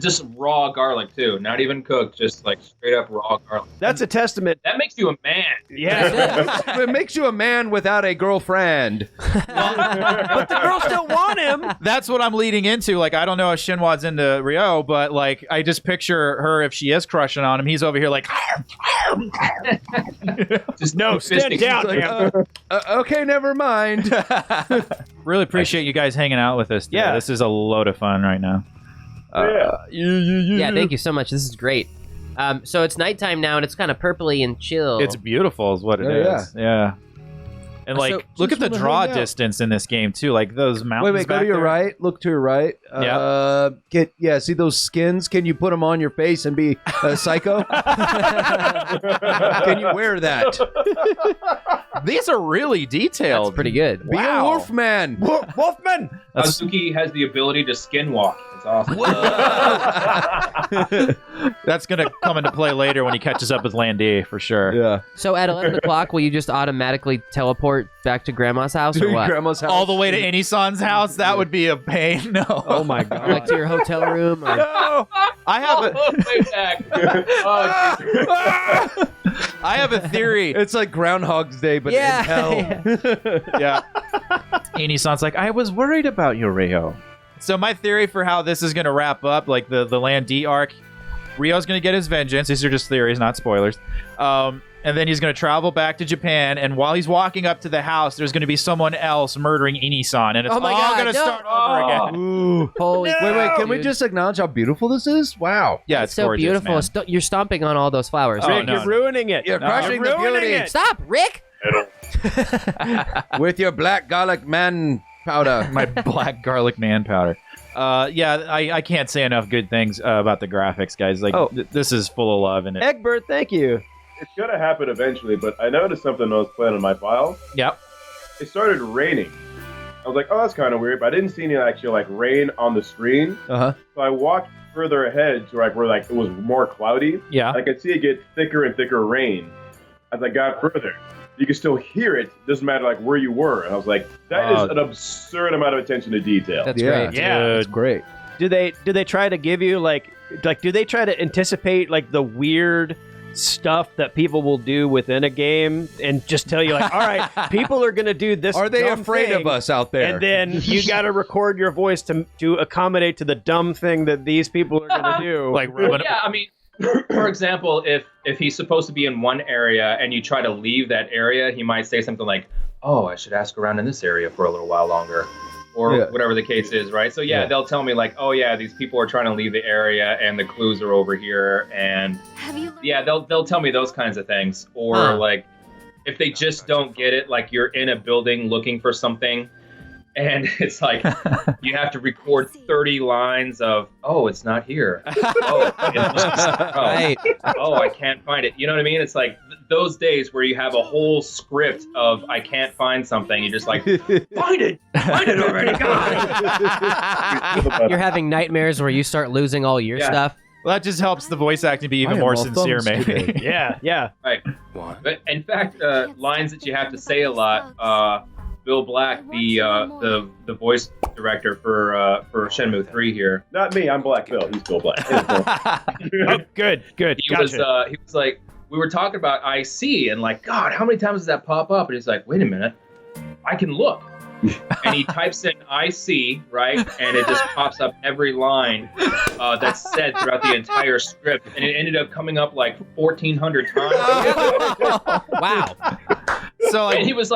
just raw garlic too, not even cooked, just like straight up raw garlic. That's a testament. That makes you a man. Yeah. It makes you a man without a girlfriend. But the girls still want him. That's what I'm leading into. Like, I don't know if Shinwa's into Ryo, but like, I just picture her if she is crushing on him. He's over here like, Just No, stand down, Like, okay, never mind. really appreciate you guys hanging out with us today. Yeah. This is a load of fun right now. Yeah, thank you so much. This is great. So it's nighttime now, and it's kind of purpley and chill. It's beautiful is what it is. Yeah. And like, So, look at just the wanna draw hang out. distance in this game too. Like those mountains. Wait, go back to your there. right. Look to your right. See those skins? Can you put them on your face and be a psycho? Can you wear that? These are really detailed. That's pretty good. Be a wolf man. Wolfman. Hazuki has the ability to skinwalk. It's awesome. That's gonna come into play later when he catches up with Landy for sure. Yeah. So at 11 o'clock, will you just automatically teleport back to Grandma's house or what? Grandma's house. All the way to Anisan's house? That would be a pain. No. Oh my Or god. like to your hotel room? Or... No. I have a Way back. Oh, I have a theory. It's like Groundhog's Day, but Yeah. in hell. Yeah. Anisan's like, I was worried about you, Ryo. So my theory for how this is going to wrap up, like the Landy arc, Ryo's going to get his vengeance. These are just theories, not spoilers. And then he's going to travel back to Japan, and while he's walking up to the house, there's going to be someone else murdering Inisan, and it's Oh my all God, going to no. start over again. Ooh. Holy Wait, can we dude. just acknowledge how beautiful this is? Wow. Yeah, It's it's so gorgeous, beautiful. man. You're stomping on all those flowers. Oh, Rick, no, you're no. ruining it. You're crushing the ruining beauty it. Stop, Rick! with your black garlic man powder. My black garlic man powder. Yeah, I can't say enough good things about the graphics, guys. Like, this is full of love in it. Egbert, thank you. It's gonna happen eventually, but I noticed something when I was playing on my file. Yep. It started raining. I was like, oh, that's kind of weird, but I didn't see any actual like rain on the screen. Uh-huh. So I walked further ahead to like where like it was more cloudy. Yeah. I could see it get thicker and thicker rain as I got further. You could still hear it. Doesn't matter like where you were. And I was like, that is an absurd amount of attention to detail. That's great. Yeah. That's great. Do they try to give you like do they try to anticipate like the weird stuff that people will do within a game and just tell you like, all right, people are gonna do this? Are they dumb afraid thing, of us out there? And then you got to record your voice to accommodate to the dumb thing that these people are gonna do. Like, Yeah, I mean, for example, if he's supposed to be in one area and you try to leave that area, he might say something like, "Oh, I should ask around in this area for a little while longer," or whatever the case is, right? So they'll tell me like, "Oh yeah, these people are trying to leave the area and the clues are over here," and they'll tell me those kinds of things, or like if they just don't get it, like you're in a building looking for something. And it's like, you have to record 30 lines of, oh, it's not here. Oh, Right. Oh, I can't find it. You know what I mean? It's like those days where you have a whole script of, I can't find something. You're just like, find it already, God. You're having nightmares where you start losing all your stuff. Well, that just helps the voice acting be even more sincere, maybe. Yeah. Right. But in fact, lines that you have to say a lot, Bill Black, the voice director for Shenmue 3 here. Not me. I'm Black Bill. He's Bill Black. Oh, good. He was like, we were talking about IC and like, God, how many times does that pop up? And he's like, wait a minute, I can look. And he types in IC, right? And it just pops up every line that's said throughout the entire script. And it ended up coming up like 1,400 times. Wow. So like, and he was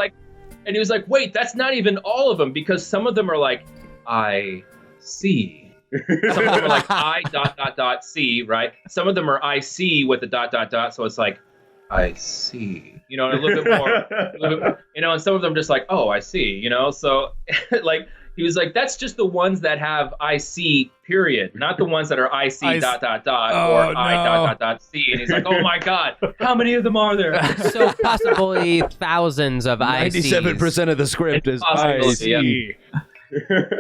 like, wait, that's not even all of them, because some of them are like, I see. Some of them are like I ... C, right? Some of them are IC with the ... So it's like, I see. You know, a little bit more, and some of them just like, oh, I see, So like, he was like, that's just the ones that have IC period, not the ones that are IC ... or I ... C. And he's like, oh my God, how many of them are there? So possibly thousands of ICs. 97% of the script is IC. Yeah.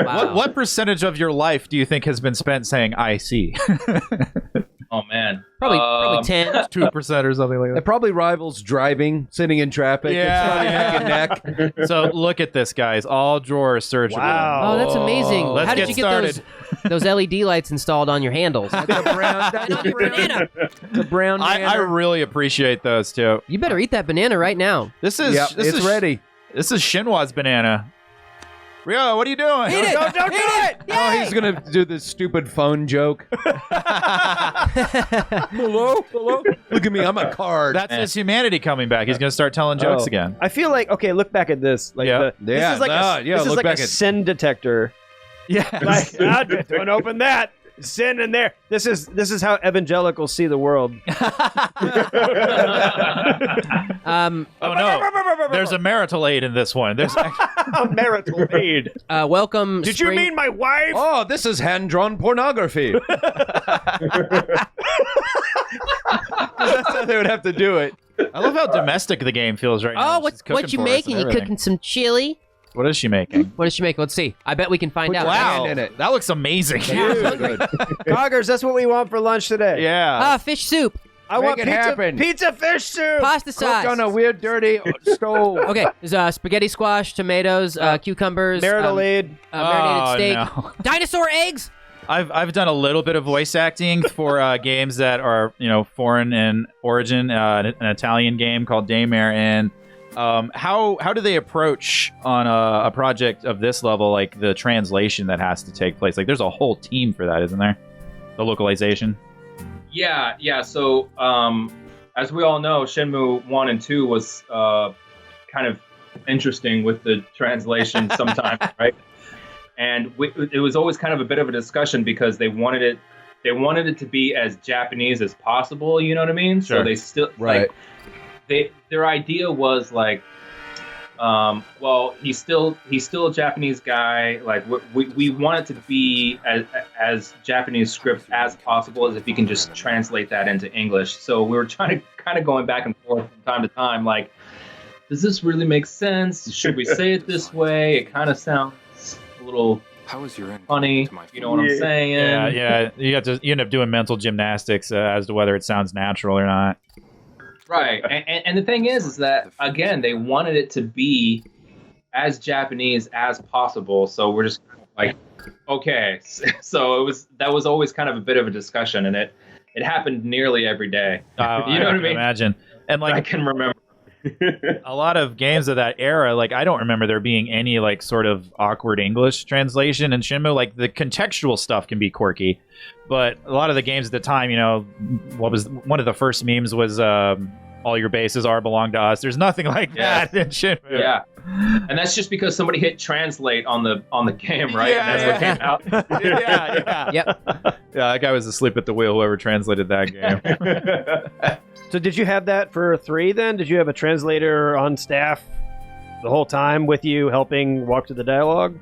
Wow. what percentage of your life do you think has been spent saying I see? Oh man, Probably 10. 2% or something like It that. probably rivals driving, sitting in traffic. Yeah, It's probably yeah. neck and neck. So look at this, guys. All drawers searchable. Wow. Oh, that's amazing. Let's How did get you get started. those LED lights installed on your handles? The brown I banner. really appreciate those too. You better eat that banana right now. This is Yep, this it's is ready. This is Shinwa's banana. Ryo, what are you doing? Eat it! Don't do it! Oh, he's going to do this stupid phone joke. Hello? Look at me, I'm a card. That's his humanity coming back. He's going to start telling jokes again. I feel like, okay, look back at this. Like Yeah. this is like this is look like back a at- sin detector. Yeah. Like, don't open that. Sin in there. This is how evangelicals see the world. Oh no. There's a marital aid in this one. There's A marital aid. Welcome. Did you mean my wife? Oh, this is hand-drawn pornography. That's how they would have to do it. I love how domestic the game feels right now. Oh, She's cooking what you for us making? and You everything. cooking some chili? What is she making? What is she making? Let's see. I bet we can find out. Wow, in it. that looks amazing. Coggers, that's what we want for lunch today. Yeah. Fish soup. I want Make it happen. pizza fish soup. Pasta sauce. Cooked on a weird, dirty stove. Okay, there's spaghetti squash, tomatoes, cucumbers, Marital aid. marinated Oh, steak, no. dinosaur eggs. I've done a little bit of voice acting for games that are foreign in origin. An Italian game called Demeanor, and how do they approach on a project of this level, like the translation that has to take place? Like, there's a whole team for that, isn't there? The localization. Yeah. So, as we all know, Shenmue 1 and 2 was kind of interesting with the translation sometimes, right? And it was always kind of a bit of a discussion because they wanted it to be as Japanese as possible. You know what I mean? Sure. So they still Right. their idea was like, well, he's still a Japanese guy. Like we want it to be as Japanese script as possible, as if you can just translate that into English. So we were trying to kind of going back and forth from time to time, like, does this really make sense? Should we say it this way? It kind of sounds a little How was your end funny. to my You know what I'm saying? Yeah. You end up doing mental gymnastics as to whether it sounds natural or not. Right. And the thing is that again, they wanted it to be as Japanese as possible. So we're just like, okay. So that was always kind of a bit of a discussion, and it happened nearly every day. You know what I mean? Imagine. And like I can remember. a lot of games of that era, like I don't remember there being any like sort of awkward English translation in Shenmue. Like the contextual stuff can be quirky, but a lot of the games at the time, you know, what was one of the first memes was all your bases belong to us. There's nothing like that in Shenmue. Yeah, and that's just because somebody hit translate on the game, right? Yeah, and that's what came out. yeah. Yep. Yeah, that guy was asleep at the wheel, whoever translated that game. So did you have that for 3 then? Did you have a translator on staff the whole time with you helping walk through the dialogue?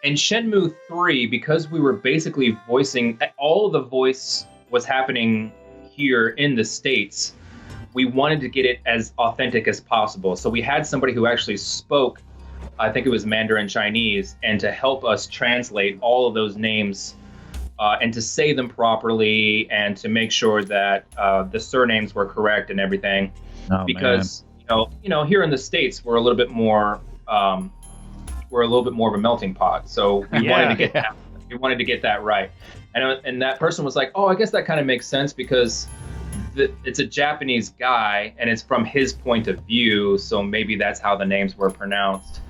In Shenmue 3, because we were basically voicing, all of the voice was happening here in the States, we wanted to get it as authentic as possible. So we had somebody who actually spoke, I think it was Mandarin Chinese, and to help us translate all of those names and to say them properly and to make sure that the surnames were correct and everything. Oh, because you know here in the States we're a little bit more of a melting pot. So we wanted to get that. We wanted to get that right. And that person was like, "Oh, I guess that kind of makes sense because it's a Japanese guy and it's from his point of view, so maybe that's how the names were pronounced."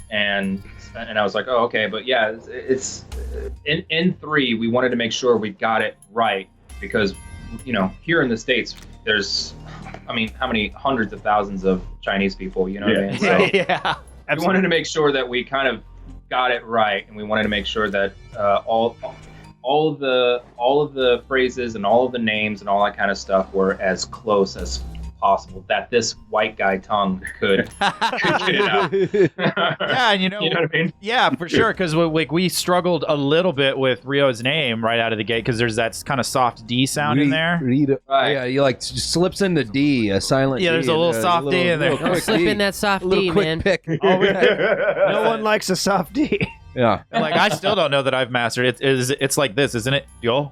And I was like, "Oh, okay." But yeah, it's in 3 we wanted to make sure we got it right because here in the States there's, I mean, how many hundreds of thousands of Chinese people, you know what I mean? So yeah. we wanted to make sure that we kind of got it right, and we wanted to make sure that all of the phrases and all of the names and all that kind of stuff were as close as possible that this white guy tongue could get it out. Yeah, and you know what I mean? Yeah, for sure, because we struggled a little bit with Ryo's name right out of the gate because there's that kind of soft D sound in there. Right. Yeah, you like slips in the D, a silent D. Yeah, there's a little soft D in there. quick Slip D. in that soft A little D, quick man. pick. No one likes a soft D. Yeah. And like I still don't know that I've mastered it. It's like this, isn't it? Yo.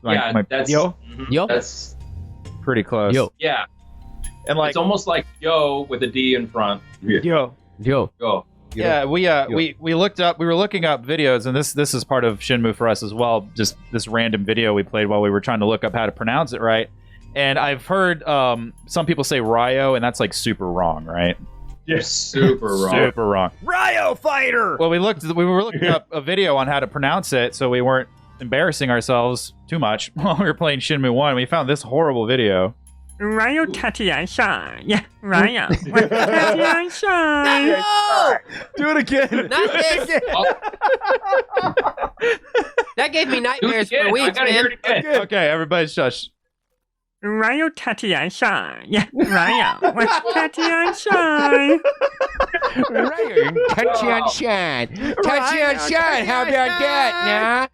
That's Yo? Yo. That's Pretty close. Yo. yeah. And like It's almost like yo with a D in front. Yo. Yo. Go. yeah, we we were looking up videos, and this is part of Shenmue for us as well. Just this random video we played while we were trying to look up how to pronounce it right. And I've heard some people say Ryo, and that's like super wrong, right? You're super wrong. Super wrong. Ryo fighter! Well, we were looking up a video on how to pronounce it, so we weren't embarrassing ourselves too much while we were playing Shenmue 1. We found this horrible video. Ryo Tatiansha. Yeah, Ryo. Tatiansha. Do it again. Not this. That gave me nightmares for weeks, I gotta hear man. it again. Okay, everybody shush. Ryo Tatiansha. Yeah, Ryo. Tatiansha. Touch me on shine. Touch me on shine. How about that, nah?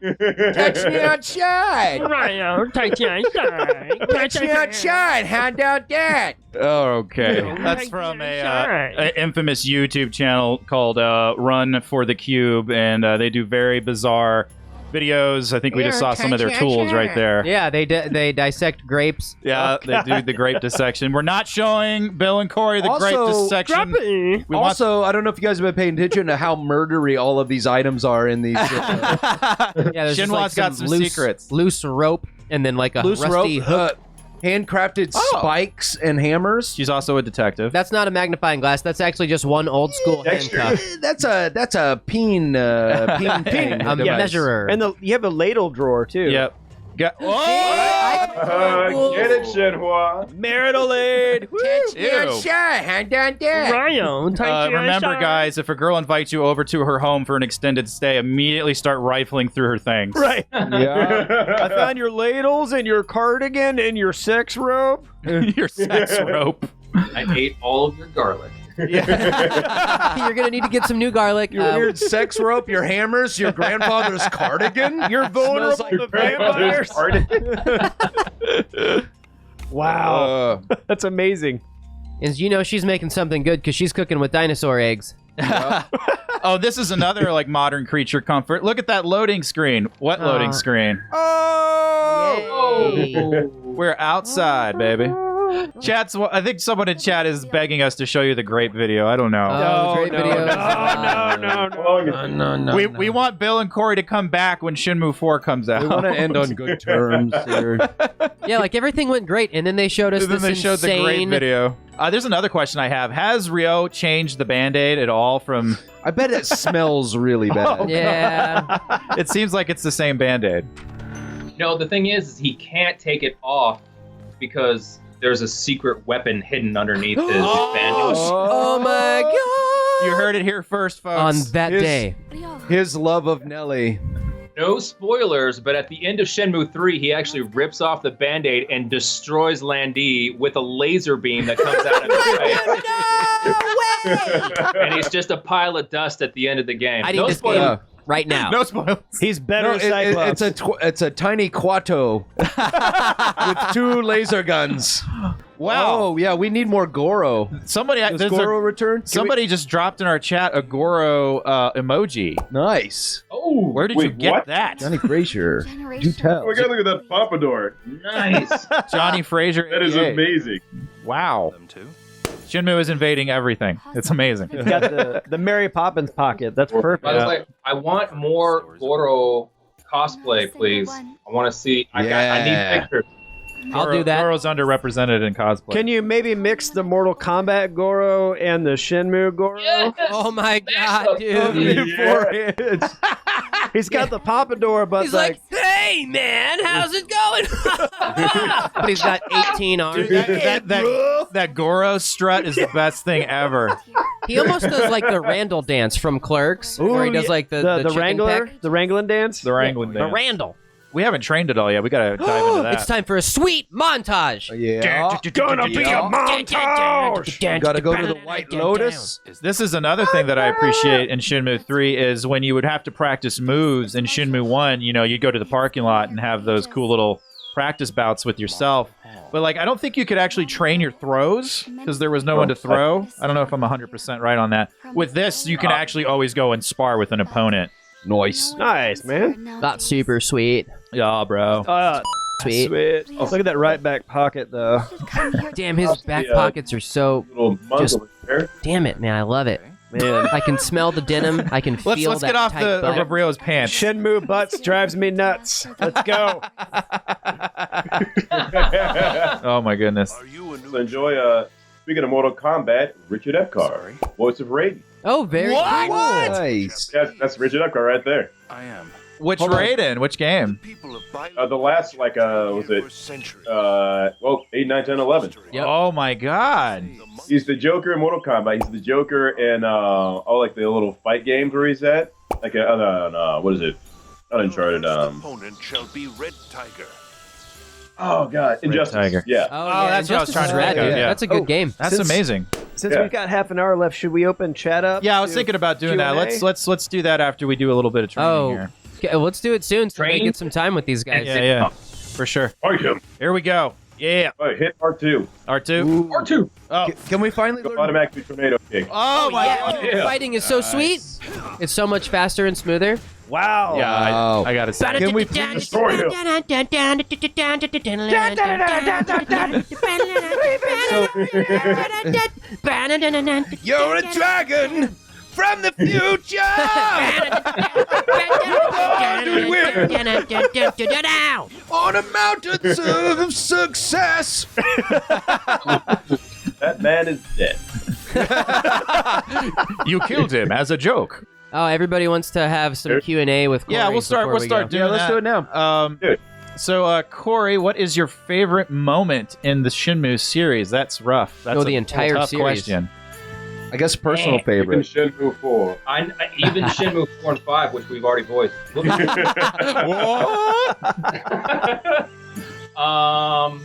Touch me on shine. Ryo Tatiansha. Touch me on shine. How about that? Oh, okay. That's from a infamous YouTube channel called Run for the Cube, and they do very bizarre videos. I think we just saw some of their tools right there. Yeah, they dissect grapes. Yeah, they do the grape dissection. We're not showing Bill and Corey the grape dissection. We want- Also, I don't know if you guys have been paying attention to how murdery all of these items are in these. Yeah, there's just, Shinwa's got some loose, secrets. Loose rope, and then like a loose rusty rope, hook. handcrafted spikes and hammers. She's also a detective. That's not a magnifying glass. That's actually just one old school handcuff. That's a peen thing, A device. measurer. And you have a ladle drawer too. Yep. Get it, Shenhua. Marital aid. Ew. Ryo Remember, guys, if a girl invites you over to her home for an extended stay, immediately start rifling through her things. Right. Yeah. I found your ladles and your cardigan and your sex rope. Your sex rope. I ate all of your garlic. Yeah. You're gonna need to get some new garlic. Your weird sex rope, your hammers, your grandfather's cardigan. You're vulnerable to vampires. Wow. That's amazing. As you know, she's making something good because she's cooking with dinosaur eggs. Oh, this is another like modern creature comfort. Look at that loading screen. What loading screen? Oh! We're outside, baby. Chat's. I think someone in chat is begging us to show you the grape video. I don't know. Oh, great video. No. We want Bill and Corey to come back when Shenmue 4 comes out. We want to end on good terms here. Yeah, like everything went great, and then they showed us And then this they showed the great insane video. There's another question I have. Has Ryo changed the Band-Aid at all from... I bet it smells really bad. Yeah. It seems like it's the same Band-Aid. No, the thing is he can't take it off because there's a secret weapon hidden underneath his bandage. Oh my god! You heard it here first, folks. On that day. His love of Nelly. No spoilers, but at the end of Shenmue 3, he actually rips off the Band-Aid and destroys Landy with a laser beam that comes out of his face. And he's just a pile of dust at the end of the game. I need this game right now. No spoilers. He's better Cyclops. It's a tiny Quato with 2 laser guns. Wow. Oh, yeah, we need more Goro. Somebody Does Goro return? Somebody just dropped in our chat a Goro emoji. Nice. Oh, where did you get what? that? Johnny Frazier. Do tell. Oh my god, look at that pompadour. nice. Johnny Frazier. That is 88. amazing. Wow. Them too. Shenmue is invading everything. It's amazing. He's got the Mary Poppins pocket. That's perfect. I was like, I want more Goro cosplay, please. I want to see. I need pictures. I'll do that. Goro's underrepresented in cosplay. Can you maybe mix the Mortal Kombat Goro and the Shenmue Goro? Yes! Oh my god, dude. Foreheads. He's got the pompadour, but He's like, hey man, how's it going? But he's got 18 arms. Dude, that Goro strut is the best thing ever. He almost does like the Randall dance from Clerks, where he does like the chicken Wrangler, peck. the Wrangling dance. The Wrangling The dance. Randall. We haven't trained it all yet. We gotta dive into that. It's time for a sweet montage. Yeah. Gonna be a montage. Gotta go to the White Lotus. This is another thing that I appreciate in Shenmue 3 is when you would have to practice moves in Shenmue 1, you know, you'd go to the parking lot and have those cool little practice bouts with yourself. But like, I don't think you could actually train your throws because there was no one to throw. I don't know if I'm 100% right on that. With this, you can actually always go and spar with an opponent. Nice. Nice, man. That's super sweet. Yeah, bro. Sweet. Sweet. Look at that right back pocket, though. Damn, his back pockets are so Little monk just. over there. Damn it, man, I love it. Man. I can smell the denim. I can feel Let's that get off tight butt. of Ryo's pants. Shenmue butts drives me nuts. Let's go. Oh my goodness. So enjoy, speaking of Mortal Kombat, Richard Epcar, voice of Raiden. Oh, very cool. Nice. That's Richard Epcar right there. I am. Which Raiden? Which game? The last, was it, 8, 9, 10, 11. Yep. Oh my god. He's the Joker in Mortal Kombat. He's the Joker in, like the little fight games where he's at. Like, what is it? Not Uncharted, Opponent shall be Red Tiger. Oh god, Injustice. Tiger. Yeah. Oh, yeah, that's what I was Injustice trying to is rad, think of, dude. yeah. That's a good game. That's amazing. Since we've got half an hour left, should we open chat up? Yeah, I was to thinking about doing that. Q&A? Let's do that after we do a little bit of training here. Okay, let's do it soon so we Train? can get some time with these guys. Yeah, for sure. Fight him. Here we go. Yeah. All right, hit R2. R2. R2. Oh. Can we finally learn? Automatically tornado kick. Oh my Yeah, god. dude, fighting is so sweet. It's so much faster and smoother. Wow. Yeah, Wow. I gotta say. Can we Destroy him. You're a dragon from the future. On a mountain of success. That man is dead. You killed him as a joke. Oh, everybody wants to have some Q&A with Corey. Yeah, we'll start before we go. doing let's that. do it now. Dude. So, Corey, what is your favorite moment in the Shenmue series? That's rough. That's the entire tough series. question. I guess personal Even favorite. Shenmue 4. Even Shenmue 4 and 5, which we've already voiced. What? I'm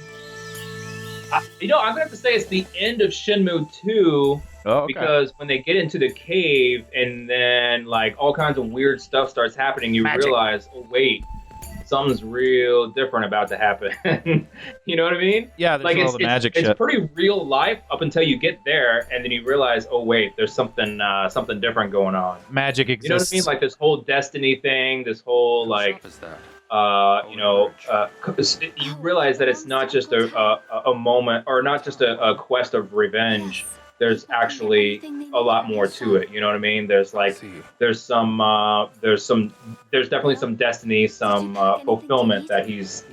gonna have to say it's the end of Shenmue 2 Oh, okay. because when they get into the cave and then like all kinds of weird stuff starts happening, you realize, oh wait, something's real different about to happen. You know what I mean? Yeah, there's all the magic shit. It's pretty real life up until you get there, and then you realize, oh wait, there's something different going on. Magic exists. You know what I mean? Like this whole destiny thing, this whole like, you realize that it's not just a moment, or not just a quest of revenge. There's actually a lot more to it. You know what I mean? There's definitely some destiny, some fulfillment that he's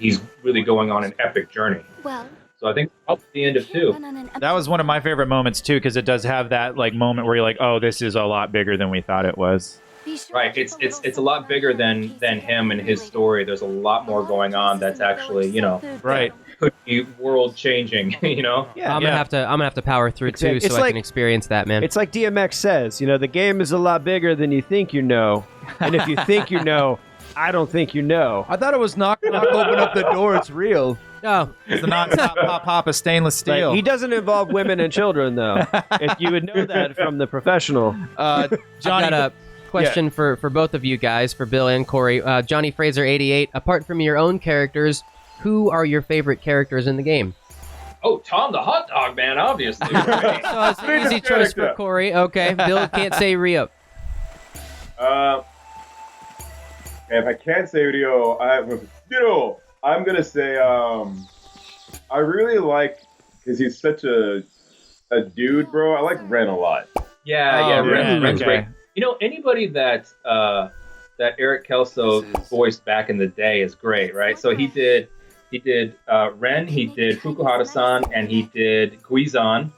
really going on an epic journey. So I think that's the end of 2. That was one of my favorite moments too, because it does have that like moment where you're like, oh, this is a lot bigger than we thought it was. Right. It's a lot bigger than him and his story. There's a lot more going on that's actually, right. Could be world changing, Yeah. I'm gonna have to power through too, so I can experience that, man. It's like DMX says, the game is a lot bigger than you think you know, and if you think you know, I don't think you know. I thought it was knock, knock, open up the door. It's real. Oh, it's the non-stop pop of stainless steel. He doesn't involve women and children, though. If you would know that from the professional. Johnny, I've got a question for both of you guys, for Bill and Corey. Johnny Fraser 88. Apart from your own characters, who are your favorite characters in the game? Oh, Tom the hot dog man, obviously. Right? So it's an easy choice for Corey. Okay, Bill can't say Ryo. If I can't say Ryo, I'm gonna say I really like, because he's such a dude, bro. I like Ren a lot. Yeah, Ren's okay. great. Anybody that Eric Kelso voiced back in the day is great, right? So he did Ren, he did Fukuhara-san, and he did Guizan,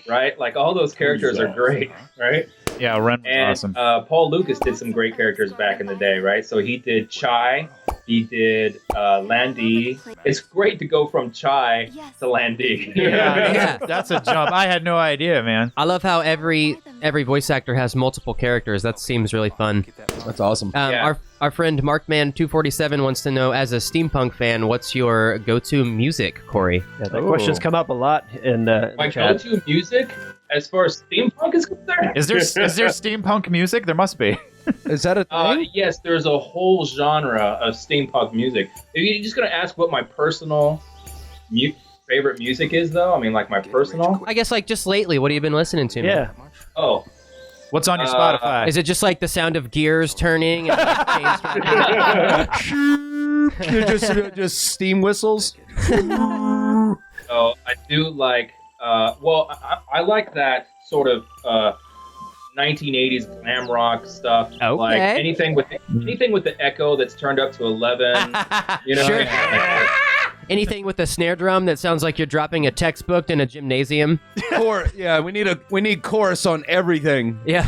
right? Like all those characters are great, right? Yeah, Ren was awesome. Paul Lucas did some great characters back in the day, right? So he did Chai, he did Landy. It's great to go from Chai to Landy. Yeah, that's a jump. I had no idea, man. I love how every voice actor has multiple characters. That seems really fun. That's awesome. Our friend Markman247 wants to know, as a steampunk fan, what's your go-to music, Corey? Yeah, that question's come up a lot in the My chat. go-to music, as far as steampunk is concerned. Is there steampunk music? There must be. Is that a thing? Yes, there's a whole genre of steampunk music. If you're just gonna ask what my personal favorite music is, though, I mean, like my personal. I guess, like, just lately, what have you been listening to? Yeah. Man? Oh. What's on your Spotify? Is it just like the sound of gears turning and like, chains just steam whistles? Oh, I do like. I like that sort of 1980s glam rock stuff. Okay. Like anything with the echo that's turned up to 11. Sure. Anything with a snare drum that sounds like you're dropping a textbook in a gymnasium. Yeah, we need chorus on everything. Yeah.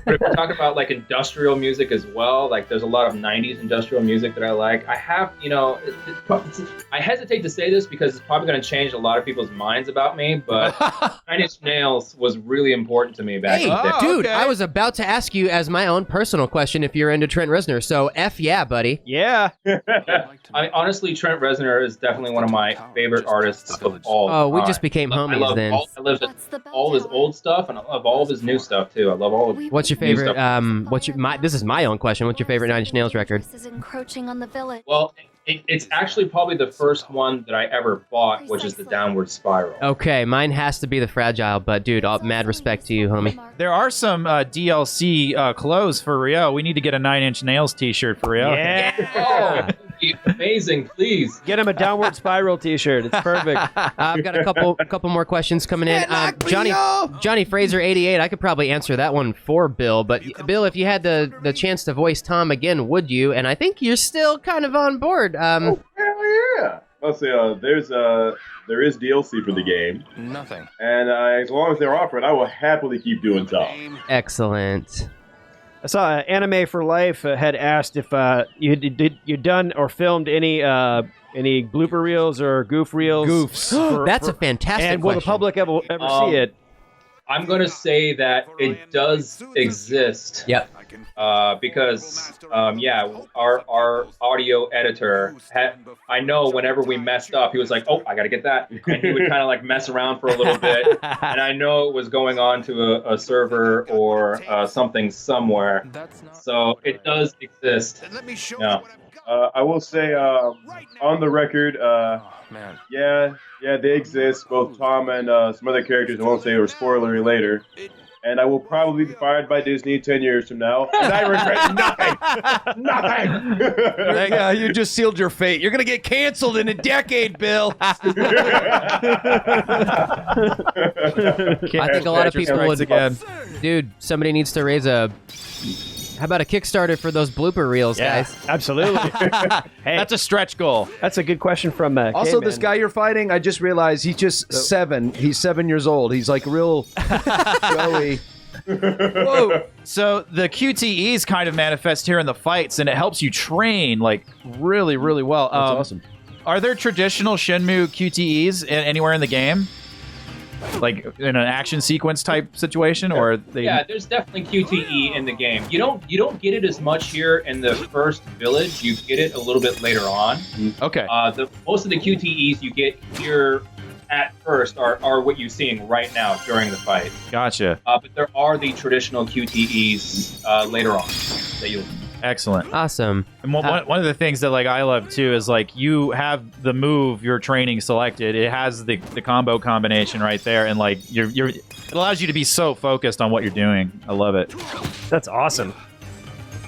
But if we're talking about like industrial music as well, like there's a lot of 90s industrial music that I like. I have, I hesitate to say this because it's probably going to change a lot of people's minds about me, but Nine Inch Nails was really important to me back in the day. Dude, I was about to ask you as my own personal question if you're into Trent Reznor, so F yeah, buddy. Yeah. Honestly, Trent Reznor is definitely one of my favorite artists of all time. Oh, we just became homies then. I love all his old stuff, and I love all of his new stuff too. I love all of. What's your favorite? This is my own question. What's your favorite Nine Inch Nails record? Well, it's actually probably the first one that I ever bought, which is the Downward Spiral. Okay, mine has to be the Fragile, but dude, mad respect to you, homie. There are some DLC clothes for Ryo. We need to get a 9 Inch Nails t-shirt for Ryo. Yeah. Amazing, please. Get him a Downward Spiral t-shirt. It's perfect. I've got a couple more questions coming in. Johnny Fraser 88. I could probably answer that one for Bill, but Bill, if you had the chance to voice Tom again, would you? And I think you're still kind of on board. Hell yeah! Let's see. There is DLC for the game. Nothing. And as long as they're offering, I will happily keep doing Tom. Excellent. I saw Anime for Life had asked if you done or filmed any blooper reels or goof reels. Goofs. That's a fantastic And will the question. public ever see it? I'm going to say that it does exist. Yep. because our audio editor I know whenever we messed up, he was like, "Oh, I got to get that," and he would kind of like mess around for a little bit, and I know it was going on to a server or something somewhere. So it does exist. Yeah. I will say, on the record, yeah, they exist. Both Tom and some other characters. I won't say or spoilery later. And I will probably be fired by Disney 10 years from now, and I regret nothing. Nothing. You just sealed your fate. You're gonna get canceled in a decade, Bill. I think a lot of people would. Again. Dude, somebody needs to raise a. How about a Kickstarter for those blooper reels, guys? Absolutely. Hey, That's a stretch goal. that's a good question from Also, K-Man. this guy you're fighting, I just realized he's just 7. He's 7 years old. He's like real showy. Whoa. So the QTEs kind of manifest here in the fights, and it helps you train like really, really well. That's awesome. Are there traditional Shenmue QTEs anywhere in the game? Like in an action sequence type situation, or they? Yeah, there's definitely QTE in the game. You don't get it as much here in the first village. You get it a little bit later on. Okay. Most of the QTEs you get here at first are what you're seeing right now during the fight. Gotcha. But there are the traditional QTEs later on that you'll. Excellent. Awesome. And one of the things that like I love too is like you have the move you're training selected. It has the combo combination right there, and like it allows you to be so focused on what you're doing. I love it. That's awesome.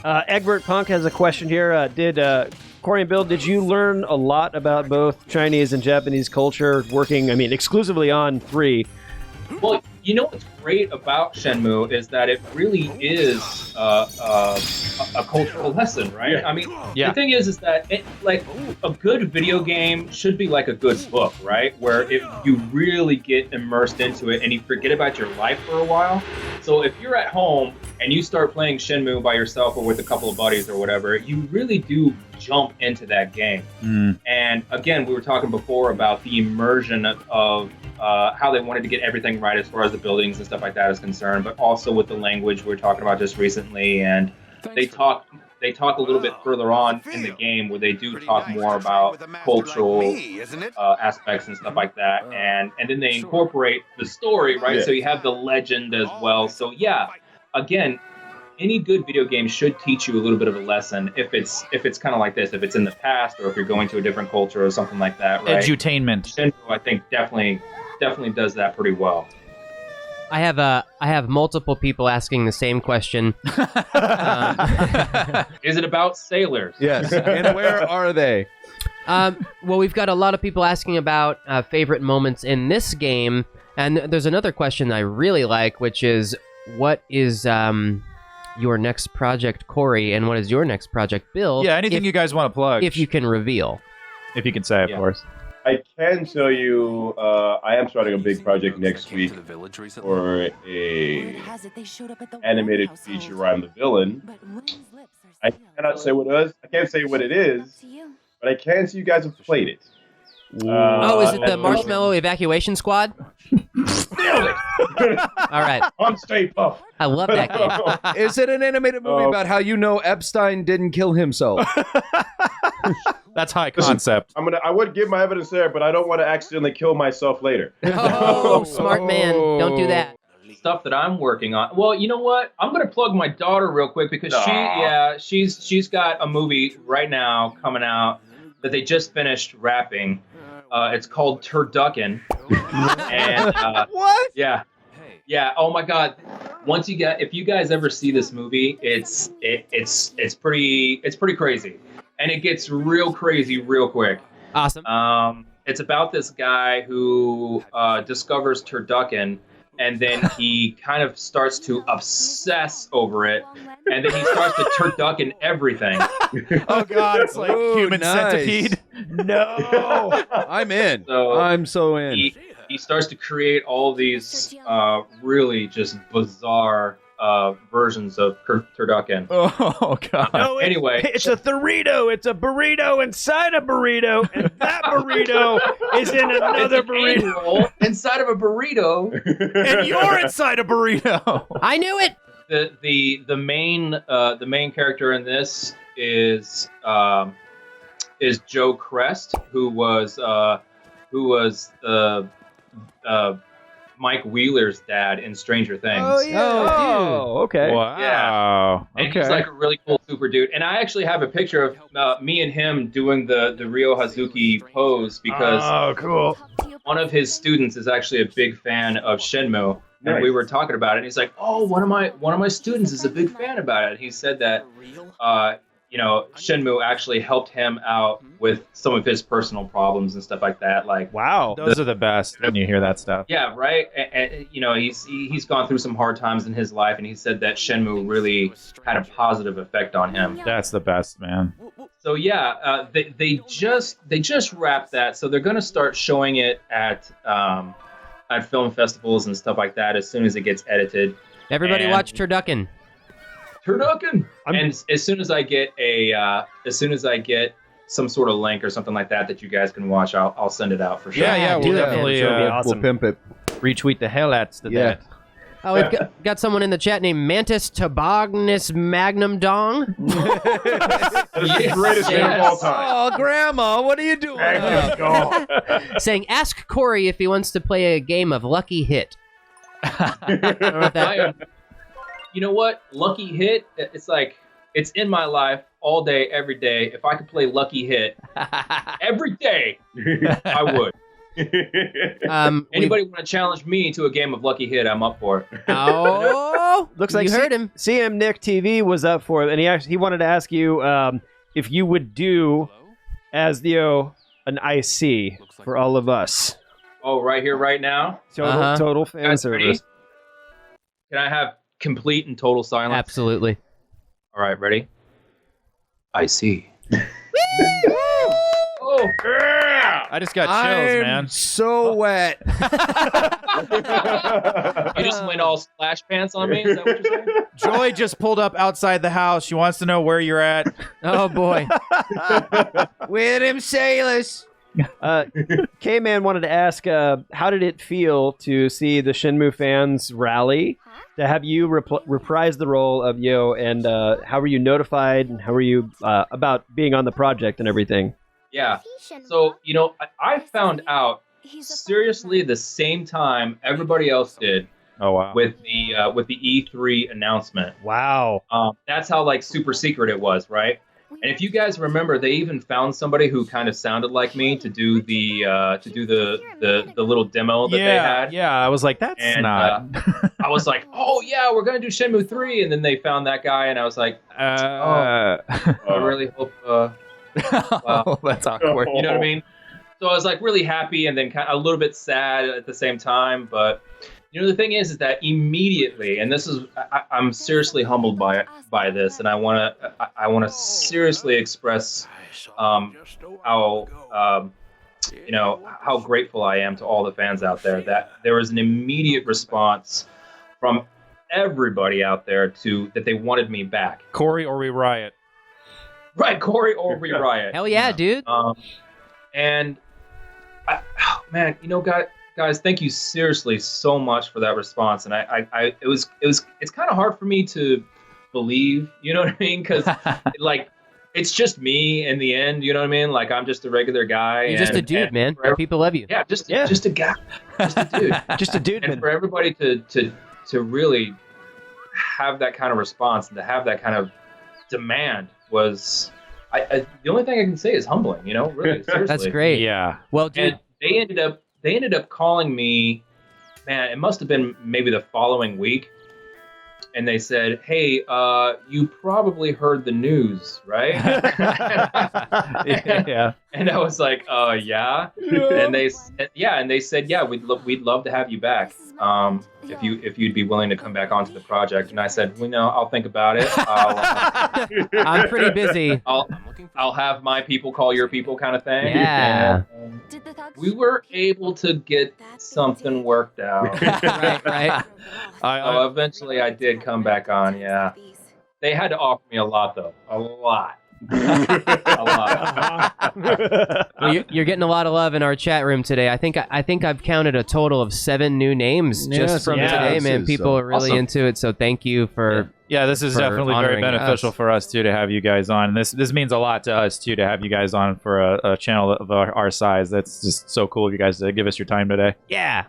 Egbert Punk has a question here. Corey and Bill, did you learn a lot about both Chinese and Japanese culture working, exclusively on 3? Well, you know what's great about Shenmue is that it really is a cultural lesson, right? Yeah. The thing is that like a good video game should be like a good book, right? Where if you really get immersed into it and you forget about your life for a while. So if you're at home and you start playing Shenmue by yourself or with a couple of buddies or whatever, you really do jump into that game. And again, we were talking before about the immersion of how they wanted to get everything right as far as the buildings and stuff like that is concerned, but also with the language we were talking about just recently. And they talk a little bit further on in the game where they do talk more about cultural aspects and stuff like that. And then they incorporate the story, right? Yeah. So you have the legend as well. So yeah, again, any good video game should teach you a little bit of a lesson if it's kind of like this, if it's in the past or if you're going to a different culture or something like that, right? Edutainment. Shenmue, I think definitely does that pretty well. I have multiple people asking the same question. Is it about sailors? Yes. And where are they? Well, we've got a lot of people asking about favorite moments in this game, and there's another question I really like, which is, what is your next project, Corey, and what is your next project, Bill? Yeah, anything you guys want to plug. If you can reveal. If you can say, of course. I can tell you, I am starting a big project next week for a animated feature where I'm the villain. I cannot say what it is. I can't say what it is, but I can say you guys have played it. Is it the Marshmallow Evacuation Squad? All right. On Stay Puft. I love that game. Is it an animated movie about how you know Epstein didn't kill himself? That's high concept. I would give my evidence there, but I don't want to accidentally kill myself later. Oh, smart man. Don't do that. Stuff that I'm working on. Well, you know what? I'm gonna plug my daughter real quick because she's got a movie right now coming out that they just finished wrapping. It's called Turducken. And what? Yeah. Oh my God. If you guys ever see this movie, it's pretty crazy, and it gets real crazy real quick. Awesome. It's about this guy who discovers Turducken, and then he kind of starts to obsess over it, and then he starts to turducken everything. Oh God, it's like human centipede. No, I'm in. So I'm so in. He starts to create all these really just bizarre versions of Turducken. Oh God. No, anyway, it's a burrito. It's a burrito inside a burrito, and that burrito is in another burrito inside of a burrito, and you're inside a burrito. I knew it. the main character in this is Joe Crest, who was Mike Wheeler's dad in Stranger Things. Oh yeah. Oh, okay. Wow. Yeah. And Okay. he's like a really cool super dude. And I actually have a picture of me and him doing the Ryo Hazuki pose because cool. one of his students is actually a big fan of Shenmue. And we were talking about it, and he's like, "Oh, one of my students is a big fan about it." And he said that, Shenmue actually helped him out with some of his personal problems and stuff like that. Like, wow, those are the best when you hear that stuff. Yeah, right. And he's gone through some hard times in his life, and he said that Shenmue really had a positive effect on him. That's the best, man. So yeah, they just wrapped that, so they're gonna start showing it at film festivals and stuff like that as soon as it gets edited. Everybody watch Turducken. Turducken. And as soon as I get some sort of link or something like that you guys can watch, I'll send it out for sure. Yeah, we'll definitely We'll pimp it. retweet the hell out of that. Oh, we've got someone in the chat named Mantis Tobognis Magnum Dong. That is the greatest name of all time. Oh, Grandma, what are you doing? Saying, ask Corey if he wants to play a game of Lucky Hit. You know what? Lucky Hit, it's like, it's in my life all day, every day. If I could play Lucky Hit every day, I would. Anybody want to challenge me to a game of Lucky Hit? I'm up for it. Oh, looks like you heard him. CM Nick TV was up for it, and he wanted to ask you if you would do as an IC for all of us. Oh, right here, right now. Total fan Guys, service. ready? Can I have complete and total silence? Absolutely. All right, ready? I see. Oh, yeah! I just got chills, man. So wet. You just went all splash pants on me? Is that what you're saying? Joy just pulled up outside the house. She wants to know where you're at. Oh, boy. With them sailors. K-Man wanted to ask, how did it feel to see the Shenmue fans rally? To have you reprise the role of Yo, and how were you notified, and how were you about being on the project and everything? Yeah. So, I found out seriously the same time everybody else did. Oh, wow. With the E3 announcement. Wow. That's how super secret it was, right? And if you guys remember, they even found somebody who kind of sounded like me to do the little demo that they had. Yeah, I was like, that's not. I was like, oh yeah, we're gonna do Shenmue 3, and then they found that guy, and I was like, I really hope. Wow, that's awkward. You know what I mean? So I was really happy, and then kind of a little bit sad at the same time. But the thing is that immediately, and this is, I'm seriously humbled by this, and I want to seriously express how grateful I am to all the fans out there, that there was an immediate response from everybody out there that they wanted me back. Corey or we riot. Right, Corey or we riot. Hell yeah, dude. And man, guys, thank you seriously so much for that response. And it's kind of hard for me to believe, you know what I mean? Because it's just me in the end, you know what I mean? I'm just a regular guy. You're just a dude, man. People love you. Yeah, just a guy, just a dude, just a dude. And for everybody to really have that kind of response and to have that kind of demand was, the only thing I can say is humbling. Really, seriously. That's great. Yeah. Well, dude, and they ended up calling me, man, it must have been maybe the following week. And they said, hey, you probably heard the news, right? Yeah. And I was like, yeah. And they said, yeah, we'd love to have you back. If you'd be willing to come back onto the project. And I said, well, no, I'll think about it. I'm pretty busy. I'll have my people call your people kind of thing. Yeah. And we were able to get something worked out. Right. Eventually I did come back on, yeah. They had to offer me a lot, though. A lot. A lot. Well, you're getting a lot of love in our chat room today. I think I've counted a total of 7 new names just from today, man. People are really into it, so thank you for. Yeah, this is definitely very beneficial for us too to have you guys on. This means a lot to us too to have you guys on for a channel of our size. That's just so cool of you guys to give us your time today. Yeah.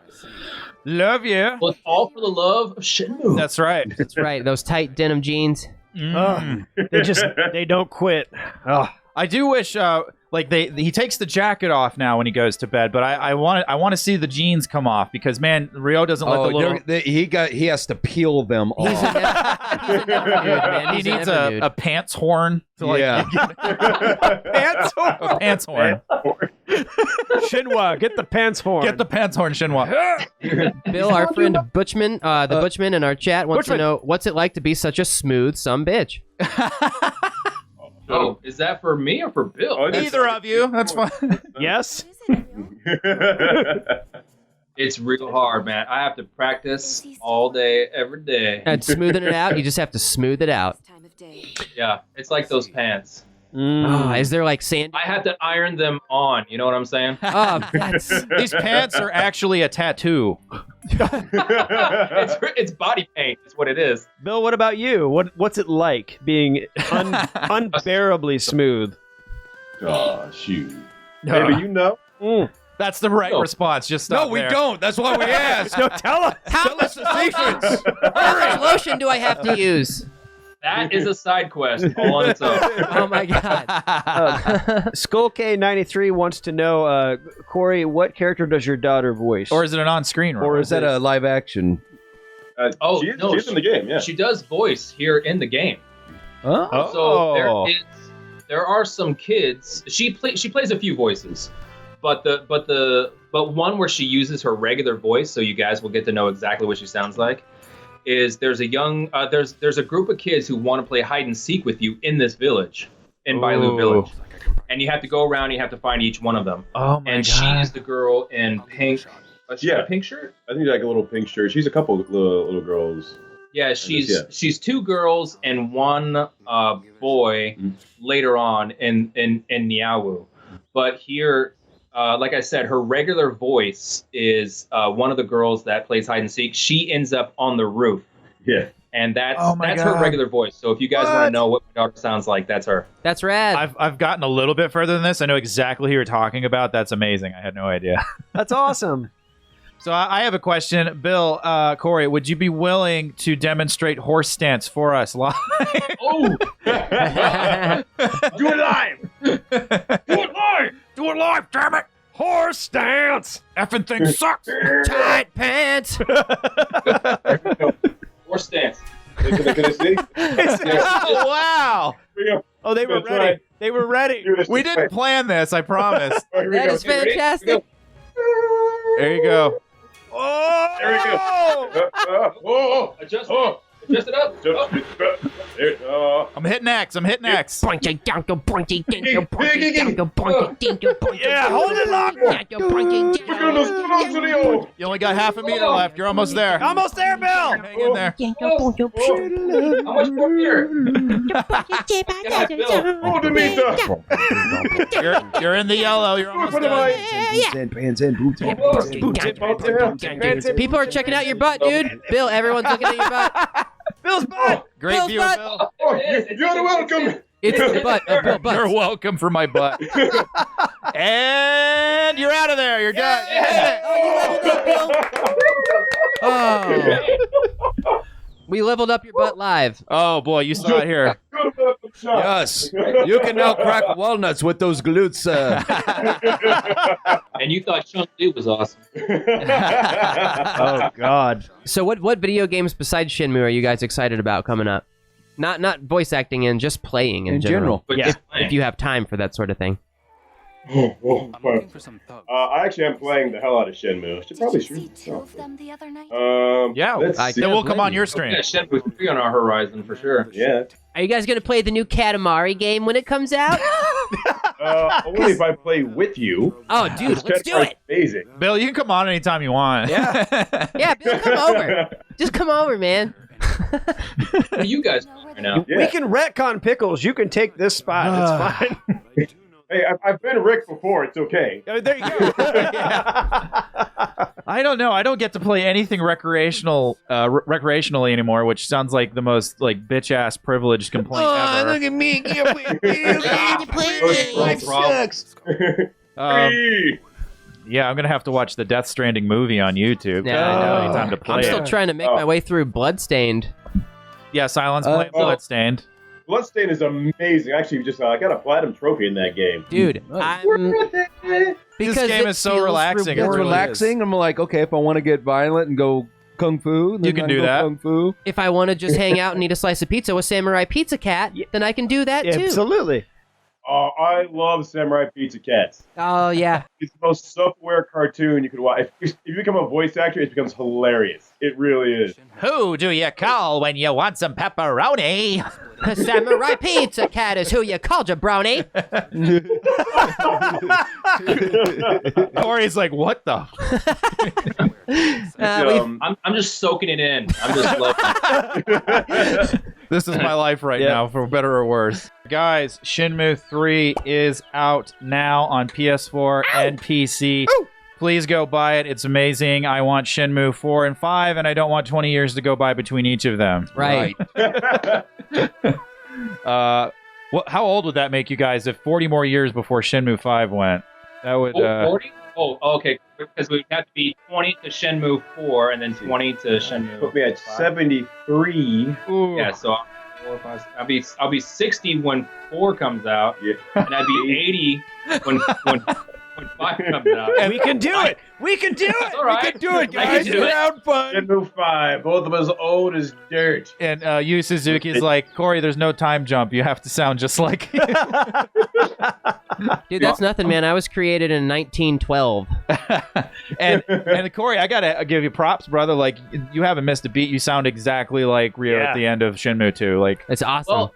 Love you. Well, it's all for the love of Shenmue. That's right. That's right. Those tight denim jeans. They don't quit. Oh. I do wish he takes the jacket off now when he goes to bed, but I want to see the jeans come off because man, Ryo doesn't let the little he has to peel them off. He's a never dude, man. He needs a pants horn to pants horn. A pants horn. Shenmue, get the pants horn. Get the pants horn, Shenmue. Bill, our friend Butchman, the Butchman in our chat wants to know what's it like to be such a smooth bitch. Oh, is that for me or for Bill? Either of you. That's fine. Yes. It's real hard, man. I have to practice all day, every day. And smoothing it out, you just have to smooth it out. Yeah, it's like those pants. Is there like sand? I have to iron them on. You know what I'm saying? These pants are actually a tattoo. It's body paint. Is what it is. Bill, what about you? What's it like being unbearably smooth? Oh, shoot. Maybe you know. That's the right response. Just stop we there. don't. That's why we asked. No, tell us. How much lotion do I have to use? That is a side quest all on its own. Oh my god. Skull K93 wants to know, Corey, what character does your daughter voice? Or is it an on-screen role? Or is that a live action? She's in the game, yeah. She does voice here in the game. Oh. So there are some kids. She plays a few voices, but one where she uses her regular voice, so you guys will get to know exactly what she sounds like. There's a group of kids who want to play hide and seek with you in this village, in Bailu Village, and you have to go around. You have to find each one of them. Oh my god! She's the girl in pink. She got a pink shirt. I think like a little pink shirt. She's a couple little girls. Yeah, she's 2 girls and 1 boy later on in Niawu, but here. Like I said, her regular voice is one of the girls that plays hide and seek. She ends up on the roof. Yeah. And that's her regular voice. So if you guys want to know what my daughter sounds like, that's her. That's rad. I've gotten a little bit further than this. I know exactly who you're talking about. That's amazing. I had no idea. That's awesome. So I have a question. Bill, Corey, would you be willing to demonstrate horse stance for us live? Oh! Do it live! Do it live! Do it live, damn it! Horse stance! Effing thing sucks! Tight pants! Horse stance. Can I see? Oh, wow! Oh, they were ready. They were ready. We didn't plan this, I promise. That is fantastic. There you go. Oh! There we go. Adjust it up. I'm hitting X. I'm hitting X. Yeah, hold it long. You only got half a meter left. You're almost there. Almost there, Bill. Hang in there. How much more here? Oh, Demeanor! You're in the yellow. You're almost there. People are checking out your butt, dude. Bill, everyone's looking at your butt. Bill's butt. Great Bill's view, butt. Bill. Oh, you're welcome! It's the butt of Bill Butts. You're welcome for my butt. And you're out of there. You're done. You did it. Oh. We leveled up your butt live. Oh boy, you saw it here. Yes. You can now crack walnuts with those glutes. And you thought Chun-Li was awesome. Oh God. So what video games besides Shenmue are you guys excited about coming up? Not voice acting in, just playing in general. But Yeah. If you have time for that sort of thing. I'm looking for some thugs. I actually am playing the hell out of Shenmue. I should probably stream them the other night. Yeah, let's see. then we'll come on your stream. Yeah, Shenmue 3 on our horizon for sure. Yeah. Are you guys going to play the new Katamari game when it comes out? Only if I play with you. Oh, dude, let's do it. Amazing. Bill, you can come on anytime you want. Yeah, Bill, come over. Just come over, man. What are you guys doing right now? We can retcon Pickles. You can take this spot. It's fine. Hey, I've been Rick before. It's okay. Oh, there you go. I don't know. I don't get to play anything recreationally anymore, which sounds like the most like bitch ass privileged complaint ever. Look at me. Life sucks. Yeah, I'm gonna have to watch the Death Stranding movie on YouTube. Yeah, I know. I know. Time to play I'm still it. trying to make my way through Bloodstained. Yeah, Cylon's playing Bloodstained. Bloodstained is amazing. Actually, just I got a platinum trophy in that game. Dude, This game is so relaxing. It's relaxing. I'm like, okay, if I want to get violent and go kung fu, then You can I do go that. Kung fu. If I want to just hang out and eat a slice of pizza with Samurai Pizza Cat, then I can do that too. Absolutely. I love Samurai Pizza Cats. Oh yeah. It's the most self-aware cartoon you could watch. If you become a voice actor, it becomes hilarious. It really is. Who do you call when you want some pepperoni? Samurai Pizza Cat is who you call, jabroni. Corey's like, what the? I'm just soaking it in. I'm just loving it. This is my life right now, for better or worse. Guys, Shenmue 3 is out now on PS4 and PC. Please go buy it. It's amazing. I want Shenmue 4 and 5, and I don't want 20 years to go by between each of them. Right. How old would that make you guys if 40 more years before Shenmue 5 went? That would... 40? Oh, okay. Because we have to be 20 to Shenmue 4 and then 20 to Shenmue. Put me at 73. Yeah, so I'll be 60 when 4 comes out, and I'd be 80 when 5 comes out. And we can do it. We can do it. All right. We can do it, I guys. can do it. Round fun. Shenmue 5. Both of us old as dirt. And Yu Suzuki's like, Corey, there's no time jump. You have to sound just like... Dude, that's nothing, man. I was created in 1912. and Corey, I gotta give you props, brother. Like, you haven't missed a beat. You sound exactly like Ryo at the end of Shenmue 2. Like, it's awesome. Well,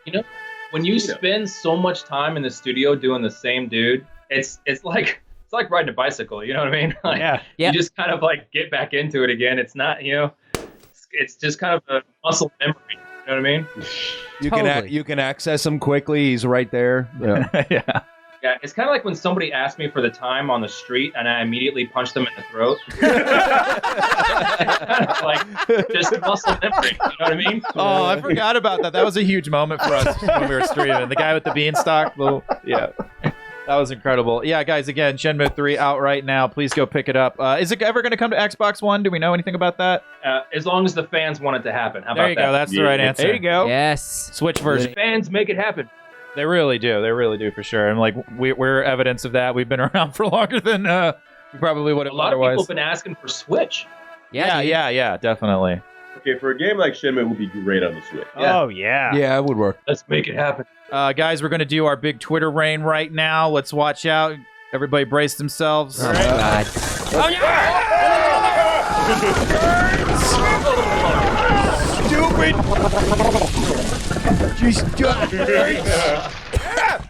when you spend so much time in the studio doing the same dude, it's like riding a bicycle. You know what I mean? Like, You just kind of like get back into it again. It's not, it's just kind of a muscle memory. You know what I mean? You can access him quickly. He's right there. Yeah. Yeah, it's kind of like when somebody asks me for the time on the street and I immediately punch them in the throat. Like, just muscle memory, you know what I mean? oh, I forgot about that. That was a huge moment for us when we were streaming. The guy with the beanstalk, that was incredible. Yeah, guys, again, Shenmue 3 out right now. Please go pick it up. Is it ever going to come to Xbox One? Do we know anything about that? As long as the fans want it to happen. How There about you that? go. That's the right answer. There you go. Yes. Switch version. Fans make it happen. They really do. They really do, for sure. And like, we're evidence of that. We've been around for longer than we probably would have A lot of otherwise. people have been asking for Switch. Yeah, definitely. Okay, for a game like Shenmue, it would be great on the Switch. Oh, yeah. Yeah, it would work. Let's make it happen. Guys, we're going to do our big Twitter reign right now. Let's watch out. Everybody brace themselves. Oh, my God.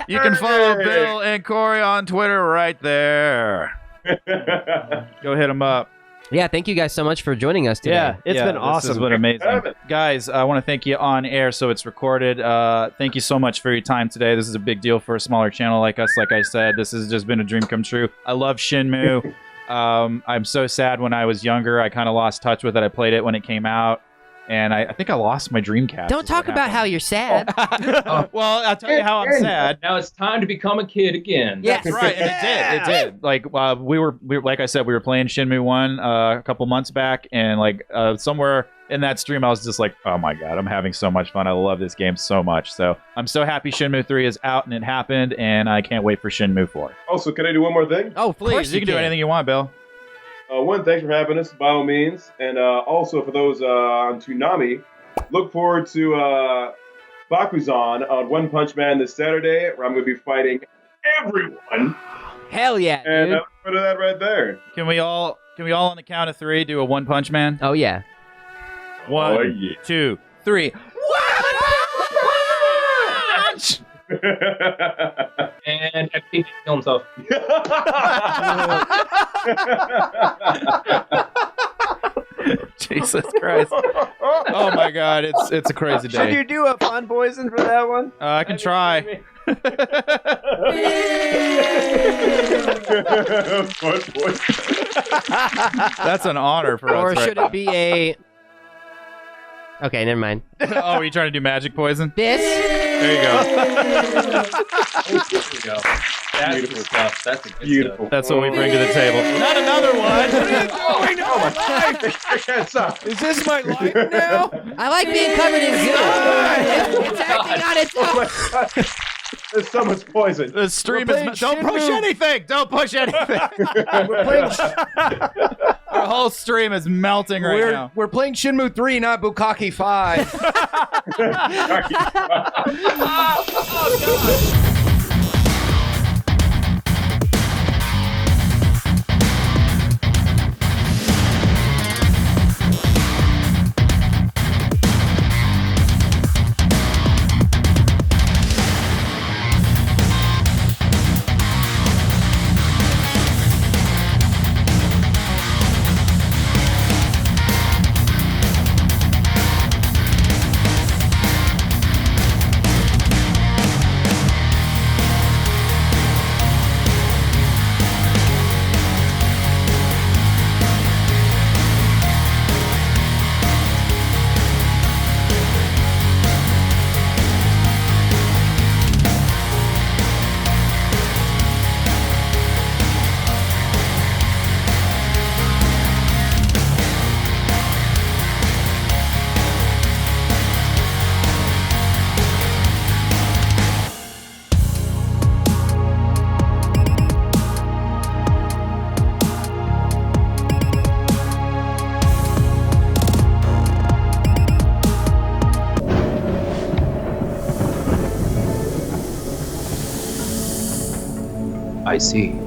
You can follow Bill and Corey on Twitter right there. Go hit them up. Yeah, thank you guys so much for joining us today. Yeah, it's been This awesome. has been amazing. Guys, I want to thank you on air so it's recorded. Thank you so much for your time today. This is a big deal for a smaller channel like us. Like I said, this has just been a dream come true. I love Shenmue. I'm so sad when I was younger. I kind of lost touch with it. I played it when it came out. And I think I lost my Dreamcast. Don't talk about how you're sad. Well, I'll tell you how I'm sad. Now it's time to become a kid again. Yes. That's right, and it did. Like we were like I said, we were playing Shenmue 1 a couple months back, and like somewhere in that stream, I was just like, oh my god, I'm having so much fun. I love this game so much. So I'm so happy Shenmue 3 is out and it happened, and I can't wait for Shenmue 4. Also, can I do one more thing? Oh, Please, you can do anything you want, Bill. One, thanks for having us, by all means. And also, for those on Toonami, look forward to Bakuzan on One Punch Man this Saturday, where I'm going to be fighting everyone. Hell yeah, And dude. put that right there. Can we all on the count of 3 do a One Punch Man? Oh, yeah. 1, 2, 3. Punch! And I think he killed himself. Jesus Christ. Oh my God, it's a crazy Should day. you do a fun poison for that one? I can try. That's an honor for us. Or right should it be a... Okay, never mind. Oh, are you trying to do magic poison? This? There you go. There we go. That's beautiful stuff. That's a good Beautiful. stuff. That's what we bring to the table. Not another one. Is this my life now? I like being covered in goo. It's acting on its own. There's so much poison. The stream We're is. Don't push Shenmue. anything. Don't push anything. We're playing. Our whole stream is melting right now. We're playing Shenmue 3, not Bukkake 5. I see.